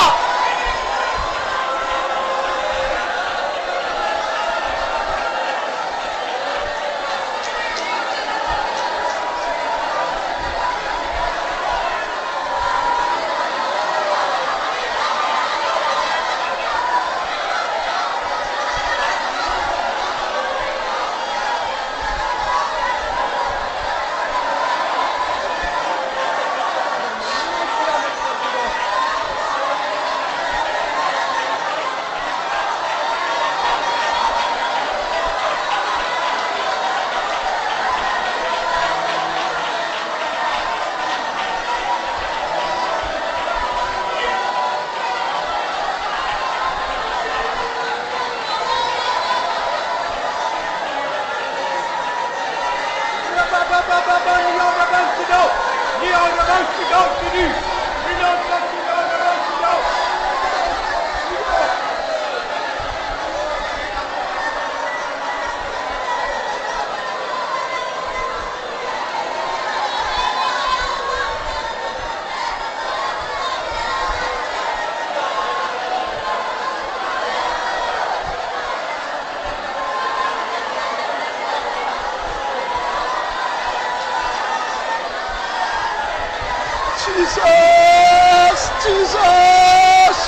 Jesus, Jesus,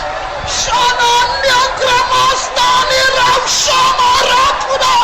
Shananya Gramastani Ramshamarakuda.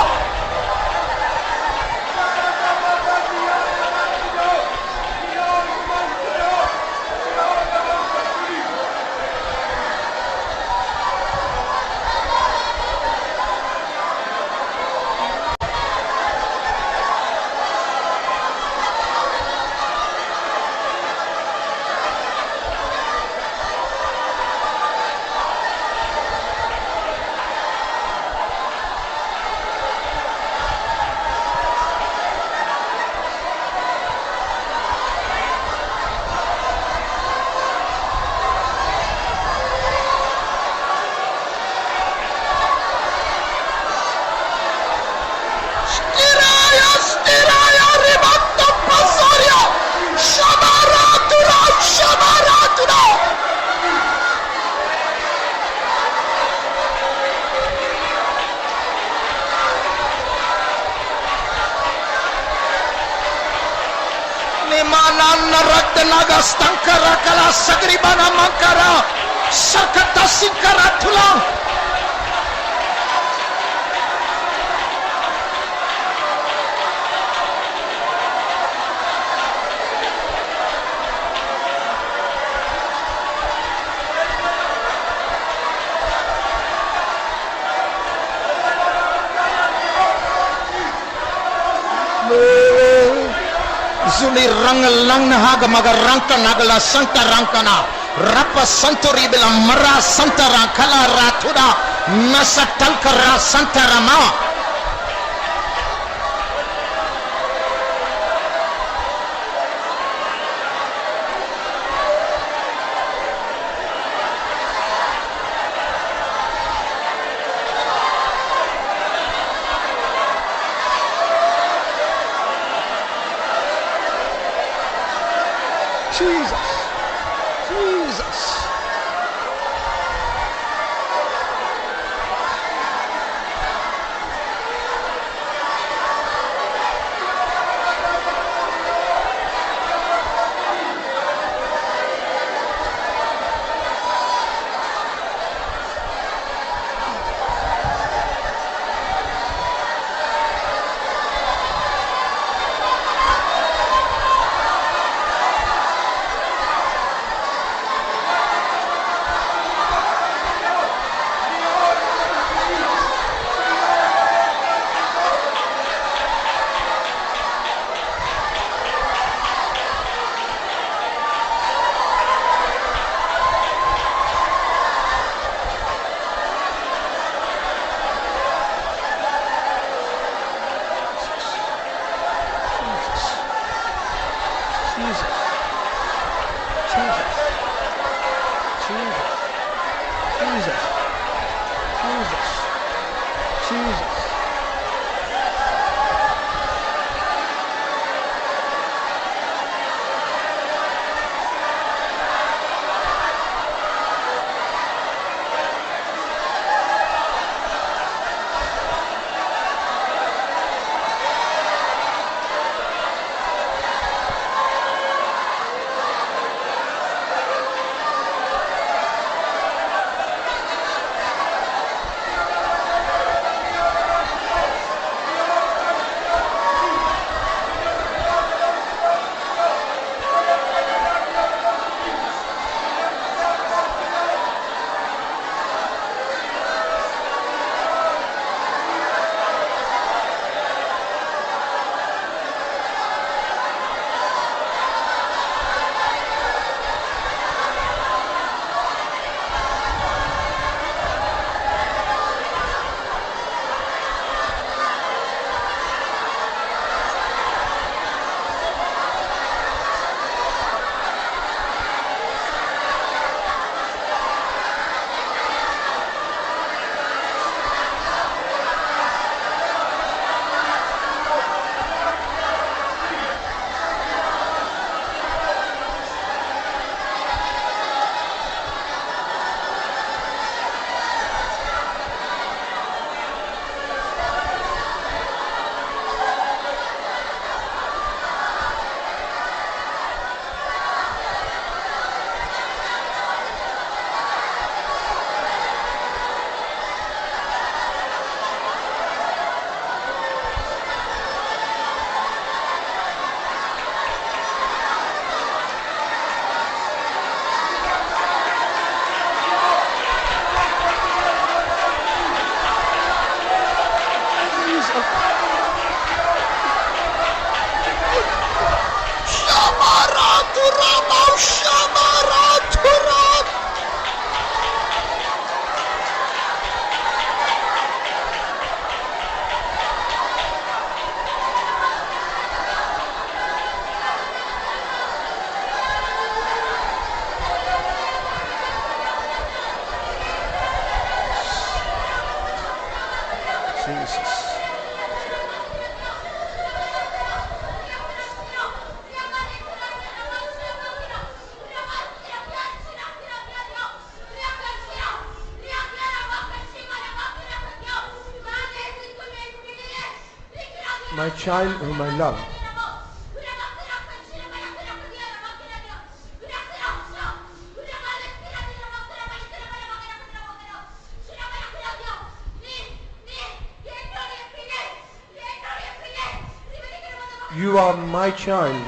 Naga Stankara Kala Sagribana Mankara Sakata Sinkara Tula. Zuni rang lang nahaga magarangka nagala santa rangkana rapa santori bila mara santa rangkala ratuda nasa talkara santa rama. Jesus, Jesus. My child whom I love. You are my child.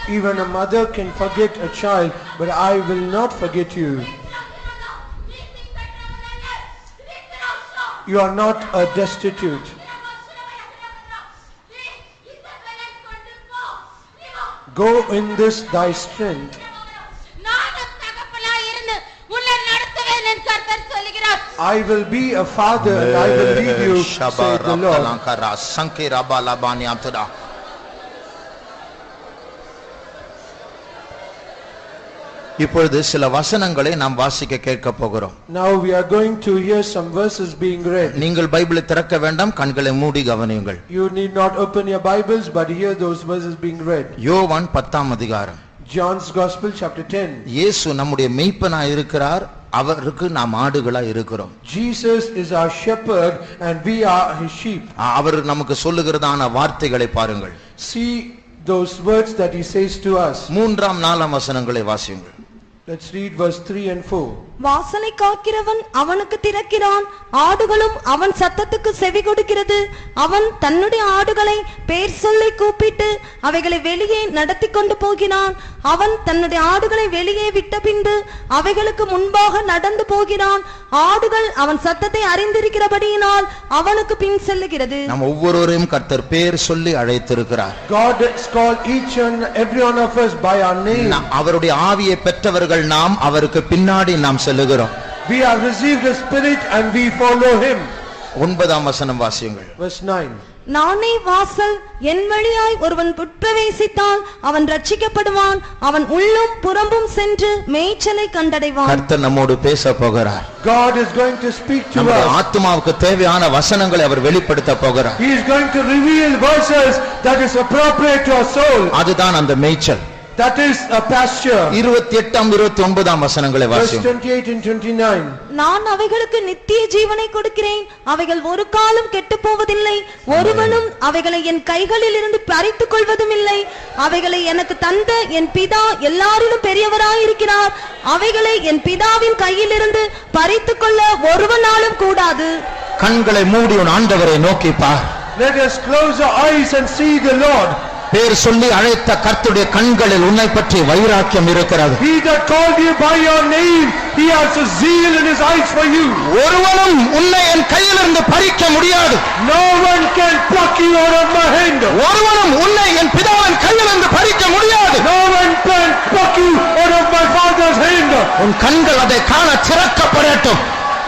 Even a mother can forget a child, but I will not forget you. You are not a destitute. Go in this thy strength. I will be a father and I will lead you, saith the Lord. இப்பொழுது சில வசனங்களை நாம் வாசிக்க கேட்க போகிறோம். Now we are going to hear some verses being read. நீங்கள் பைபிளை திறக்க வேண்டாம், கண்களை மூடி கவனியுங்கள். You need not open your Bibles, but hear those verses being read. யோவான் 10ஆம் அதிகாரம். John's Gospel chapter 10. இயேசு நம்முடைய மேய்ப்பனாய் இருக்கிறார், அவருக்கு நாம் ஆடுகளாய் இருக்கிறோம். Jesus is our shepherd and we are his sheep. அவர் நமக்கு சொல்லுகிறதான வார்த்தைகளை பாருங்கள். See those words that he says to us. 3ஆம் 4ஆம் வசனங்களை வாசியுங்கள். Let's read verse 3 and 4. வாசலை காக்கிறவன் அவனுக்கு திறக்கிறான், ஆடுகளும் அவன் சத்தத்துக்கு செவி கொடுக்கிறது. அவன் தன்னுடைய ஆடுகளை பேர் சொல்லி கூப்பிட்டு அவைகளை வெளியே நடத்தி கொண்டு போகிறான். அவன் தன்னுடைய ஆடுகளை வெளியே விட்ட பின்பு அவைகளுக்கு முன்பாக நடந்து போகிறான். ஆடுகள் அவன் சத்தத்தை அறிந்திருக்கிறபடியினால் அவனுக்கு பின் செல்லுகிறது. நாம் ஒவ்வொருவரையும் கர்த்தர் பேர் சொல்லி அழைத்திருக்கிறார். God has called each and every one of us by our name. அவருடைய ஆவியை பெற்றவர்கள் நாம், அவருக்கு பின்னாடி நாம் செல்லுகிறோம். We have received the Spirit and we follow him. 9ஆம் வசனம் வாசியுங்கள். Verse 9. நானே வாசல், என் வழியாய் ஒருவன் உட்பிரவேசித்தால் அவன் ரட்சிக்கப்படுவான். அவன் உள்ளும் புறம்பும் சென்று மேய்ச்சலை கண்டடைவான். கர்த்தர் நம்மோடு பேச போகிறார். God is going to speak to நம்முடைய us. ஆத்துமாவுக்கு தேவையான வசனங்களை அவர் வெளிப்படுத்த போகிறார். He is going to reveal verses that is appropriate to our soul. அதுதான் அந்த மேய்ச்சல். That is a pasture. 28ஆம் 29ஆம் வசனங்களை Verse வாசியுங்கள். 28 and 29. நான் அவைகளுக்கு நித்திய ஜீவனை கொடுக்கிறேன், அவைகள் ஒரு காலம் கெட்டுப் போவதில்லை, ஒருவனும் அவைகளை என் கைகளில் இருந்து பறித்துக் கொள்வதும் இல்லை. அவைகளை எனக்கு தந்த என் பிதா எல்லாரிலும் பெரியவராயிருக்கிறார். அவைகளை என் பிதாவின் கையிலிருந்து பறித்துக் கொள்ள ஒருவனாலும் கூடாது. கண்களை மூடி உன் ஆண்டவரை நோக்கி பார். Let us close our eyes and see the Lord. பேர் சொல்லி அழைத்த கர்த்தருடைய கண்களில் உன்னை பற்றி வைராக்கியம் இருக்கிறது. He that called you by your name, he has a zeal in his eyes for you. ஒருவனும் உன்னை என் கையிலிருந்து பறிக்க முடியாது. No one can pluck you out of my hand. ஒருவனும் உன்னை என் பிதாவின் கையிலிருந்து பறிக்க முடியாது. No one can pluck you out of my Father's hand. உன் கண்கள் அதை காண திறக்கப்படட்டும்.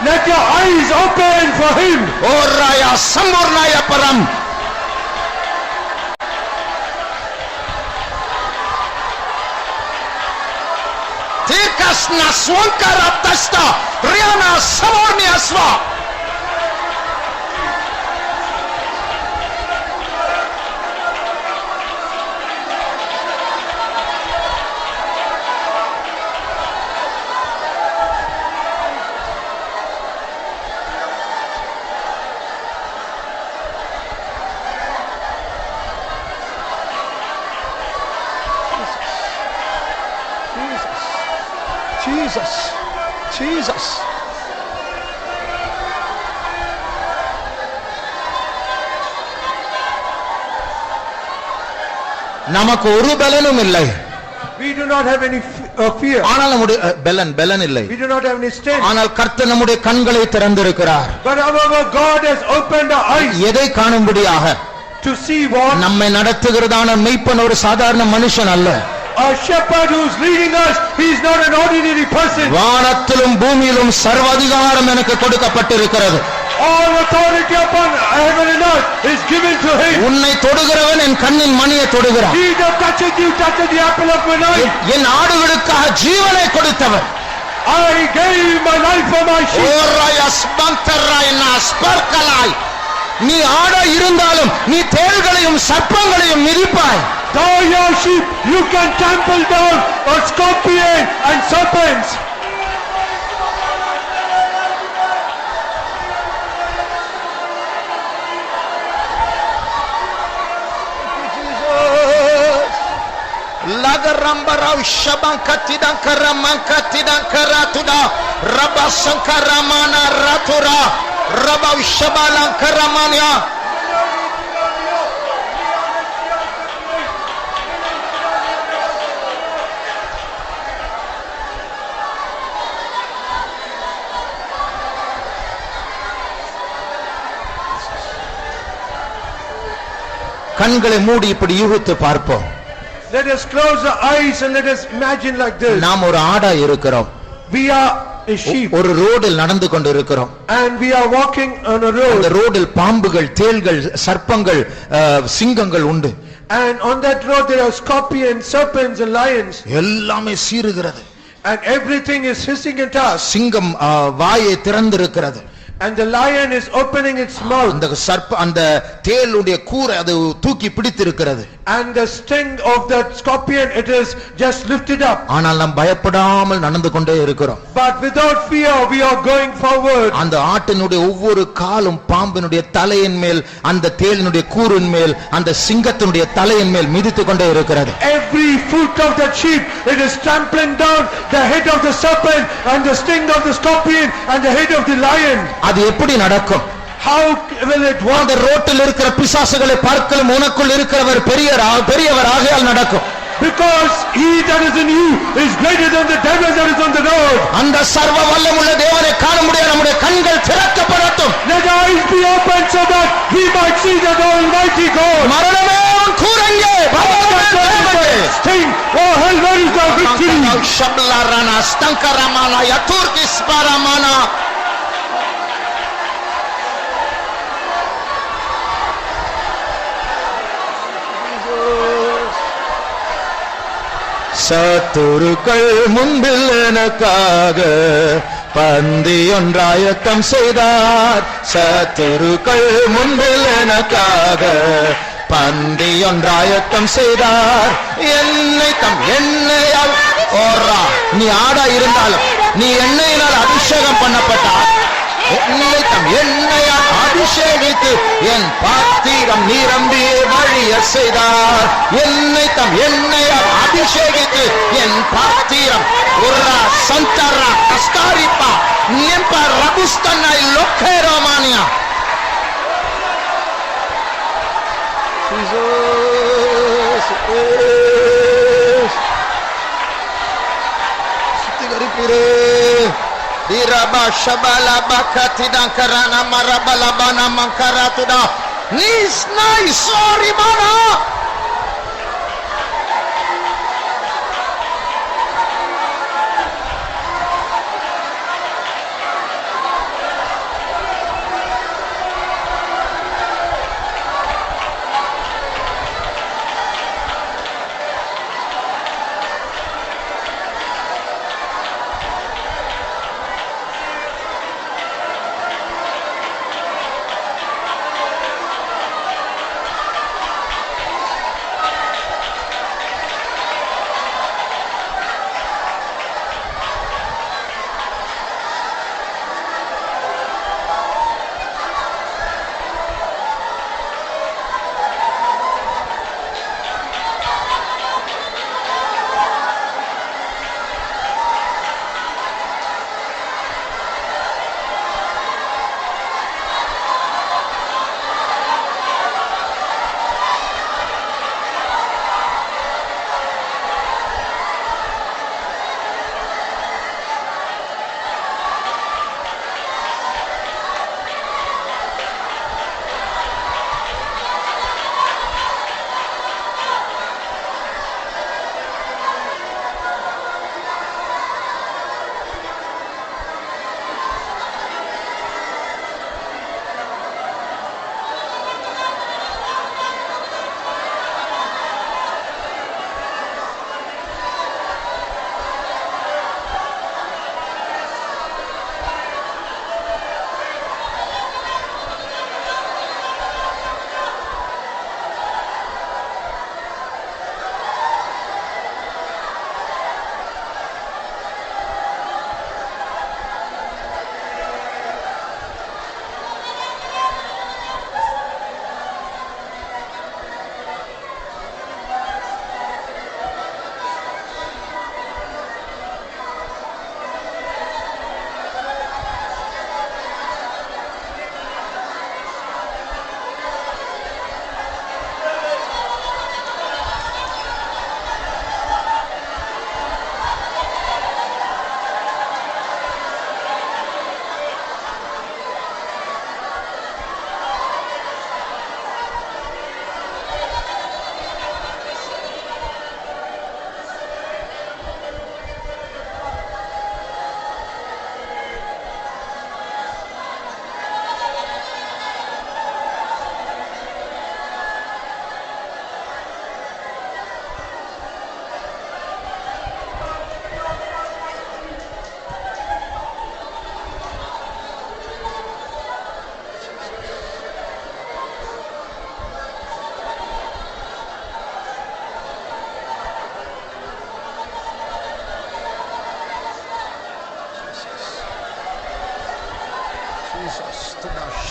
Let your eyes open for him. ஓராயா சம்பூர்ணாய பரம். தீர்க்கஸ்ன ஸ்வங்கர தஸ்த ரியானா சமோர்ணியஸ்வா. Jesus, Jesus. நமக்கு ஒரு பலனும் இல்லை. We do not have any fear. ஆனால் நம்முடைய பலன் இல்லை. We do not have any strength. ஆனால் கர்த்தர் நம்முடைய கண்களை திறந்திருக்கிறார். But however, God has opened our eyes. எதை காணும்படியாக? to see what? நம்மை நடத்துகிறதான மெய்ப்பன் ஒரு சாதாரண மனுஷன் அல்ல. A shepherd who's leading us, he is not an ordinary person. வானத்திலும் பூமியிலும் சர்வ அதிகாரம் எனக்கு கொடுக்கப்பட்டிருக்கிறது. All authority upon heaven and earth is given to him. உன்னை தொடுகிறவன் என் கண்ணின் மணியை தொடுகிறான். He that toucheth you toucheth the apple of my eye. என் ஆடுகளுக்காக ஜீவனை கொடுத்தவர். I gave my life for my sheep. நீ ஆட இருந்தாலும் நீ தேள்களையும் சர்ப்பங்களையும் மிதிப்பாய். Thou your sheep, you can trample down a scorpion and serpents. Lagarambarau shabankatidan karamankatidan karatuda rabasankaramana ratura rabau shabalan karamania. கண்களை மூடி இப்படி யூகித்து பார்ப்போம். Let us close our eyes and let us imagine like this. நாம் ஒரு ஆடா இருக்கிறோம். We are a sheep. ஒரு ரோடில் நடந்து கொண்டு இருக்கிறோம். And we are walking on a road. அந்த ரோடில் பாம்புகள், தேள்கள், சர்ப்பங்கள், சிங்கங்கள் உண்டு. And on that road there are scorpions, serpents and lions. எல்லாமே சீறுகிறது. And everything is hissing at us. சிங்கம் வாயை திறந்திருக்கிறது. And the lion is opening its mouth. அந்த தேளுடைய கூரை அது தூக்கி பிடித்திருக்கிறது. And the sting of that scorpion, it is just lifted up. ஆனால் நாம் பயப்படாமல் நடந்து கொண்டே இருக்கிறோம். But without fear we are going forward. அந்த ஆட்டினுடைய ஒவ்வொரு காலும் பாம்பினுடைய தலையின் மேல், அந்த தேளினுடைய கூரின் மேல், அந்த சிங்கத்தினுடைய தலையின் மேல் மிதித்துக் கொண்டே இருக்கிறது. Every foot of that sheep, it is trampling down the head of the serpent and the sting of the scorpion and the head of the lion. அது எப்படி நடக்கும்? How will it work? அந்த ரோட்டில் இருக்கிற பிசாசுகளை பார்க்கலும் உனக்குள் இருக்கிறவர் பெரியவர் ஆகையால் நடக்கும். Because he that is in you is greater than the devil that is on the road. அந்த சர்வ வல்லமுள்ள தேவனை காண முடியாத நம்முடைய கண்கள் திறக்கப்படட்டும். Let our eyes be opened so that we might see the Almighty God. மரணமே உன் கூரெங்கே? Sting, oh hell, where is the victory? ஷப்லாரானா ஸ்தங்கரமானா யதுர்கிஸ் பரமானா. சத்துருக்கள் முன்பில் எனக்காக பந்தி ஒன்றாயத்தம் செய்தார். சத்துருக்கள் முன்பில் எனக்காக பந்தி ஒன்றாயத்தம் செய்தார். என்னை தம் எண்ணெயால் ஓரா. நீ ஆடா இருந்தாலும் நீ எண்ணெயினால் அபிஷேகம் பண்ணப்பட்டார். என்னை தம் எண்ணெயால் அபிஷேகித்து என் பாத்திரம் நிரம்பி வழிய செய்தார். என்னை தம் எண்ணெயால் அபிஷேகித்து என் பாத்திரம் உர்ரா சந்தரா கஸ்தாரிப்பா நிம்பா ரபுஸ்தனை லோக்கேரோமானியா. Jesus சித்திகரிப்புரே diraba shabala bakati dankarana marabala bana mankaratuda nis nai sorry mana.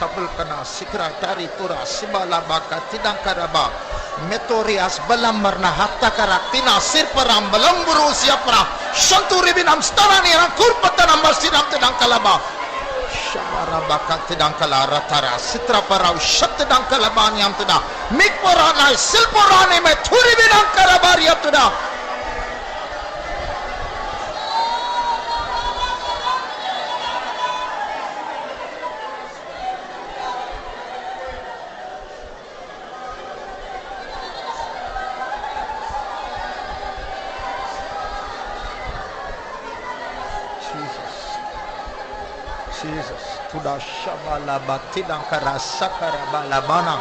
sabulkana sikra tari tura sibala baka tidangkaraba metorias balamarna hattakara tina sirparam balamburu siapra shanturi binam starani kurpatana mastinam tidangkalaba shabara baka tidangkala ratara sitra parau shatidangkalaba niam tina mikporana silporani meturi binangkaraba riaptuda. Jesus. Tuda shabala batidang kara sakara balabana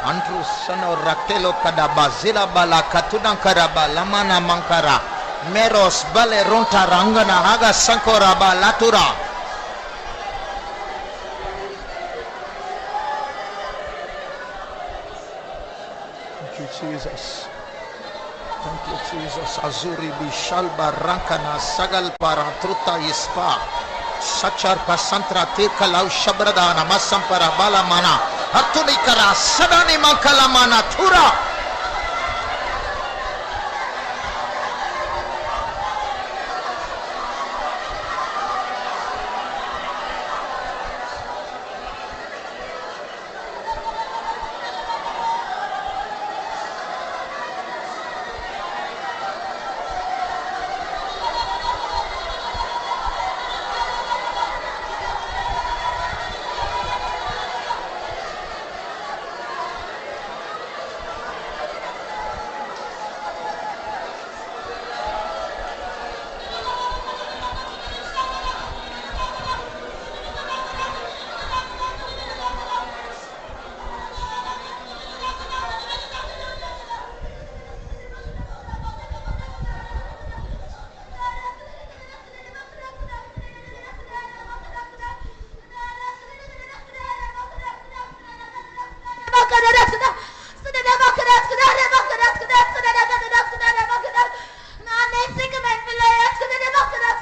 antru sano rakelo kada bazila bala katudang kara balamana mankara meros bale ronta rangana haga sankora balatura. Thank you, Jesus. Thank you, Jesus. Azuri bishal barankana sagal para truta ispa sachar pasantra te kalau shabradana masampara balamana hatuni kara sadani mankalamana thura.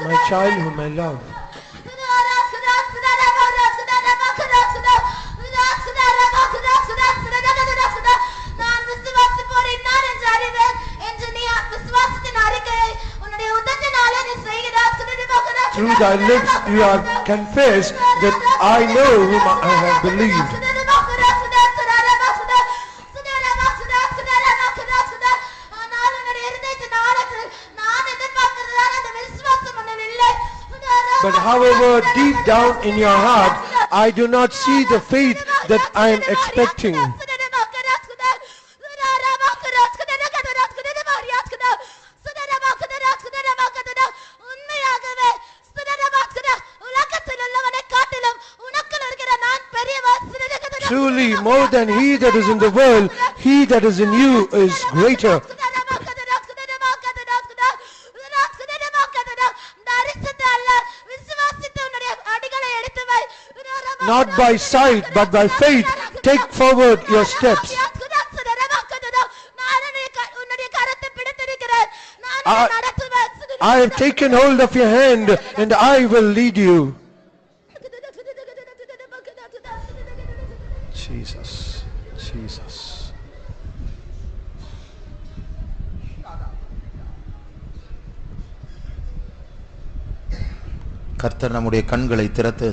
My child whom I love. Through thy lips you have confessed that I know whom I have believed. But however, deep down in your heart, I do not see the faith that I am expecting. Truly, more than he that is in the world, he that is in you is greater. Not by sight, but by faith, take forward your steps. I have taken hold of your hand, and I will lead you. Jesus, Jesus. கர்த்தர் நம்முடைய கண்களை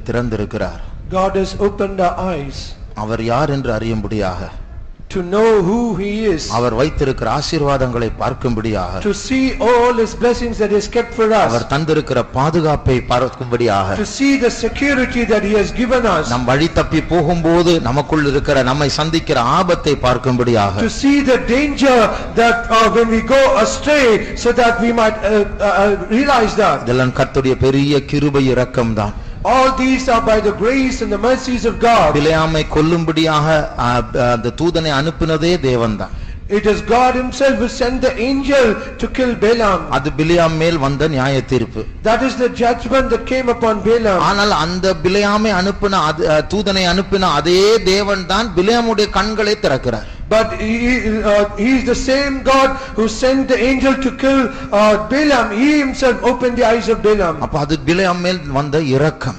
திறந்திருக்கிறார். God has opened our eyes. அவர் யார் என்று அறியும்படியாக. To know who he is. அவர் வைத்திருக்கிற ஆசீர்வாதங்களை பார்க்கும்படியாக. To see all his blessings that he has kept for us. அவர் தந்திருக்கிற பாதுகாப்பை பார்க்கும்படியாக. To see the security that he has given us. நம் வழி தப்பி போகும்போது நமக்குள் இருக்கிற நம்மை சந்திக்கிற ஆபத்தை பார்க்கும்படியாக. To see the danger that when we go astray, so that we might realize that. இதெல்லாம் கர்த்தருடைய பெரிய கிருபை இரக்கம்தான். All these are by the grace and the mercies of God. பிலேயாமை கொல்லும்படியாக அந்த தூதனை அனுப்பினதே தேவன்தான். It is God himself who sent the angel to kill Balaam. அது பிலேயாம் மேல் வந்த நியாய தீர்ப்பு. That is the judgment that came upon Balaam. ஆனால் அந்த பிலேயாமை அனுப்பின தூதனை அனுப்பின அதே தேவன்தான் பிலேயாமுடைய கண்களை திறக்கிறார். But he is the same God who sent the angel to kill Balaam. He himself opened the eyes of Balaam. அப்ப அது பிலேயாம் மேல் வந்த இரக்கம்.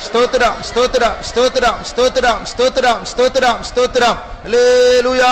ஸ்தோத்திரம் ஸ்தோத்திரம் ஸ்தோத்திரம் ஸ்தோத்திரம் ஸ்தோத்திரம் ஸ்தோத்திரம் ஸ்தோத்திரம். அல்லேலூயா.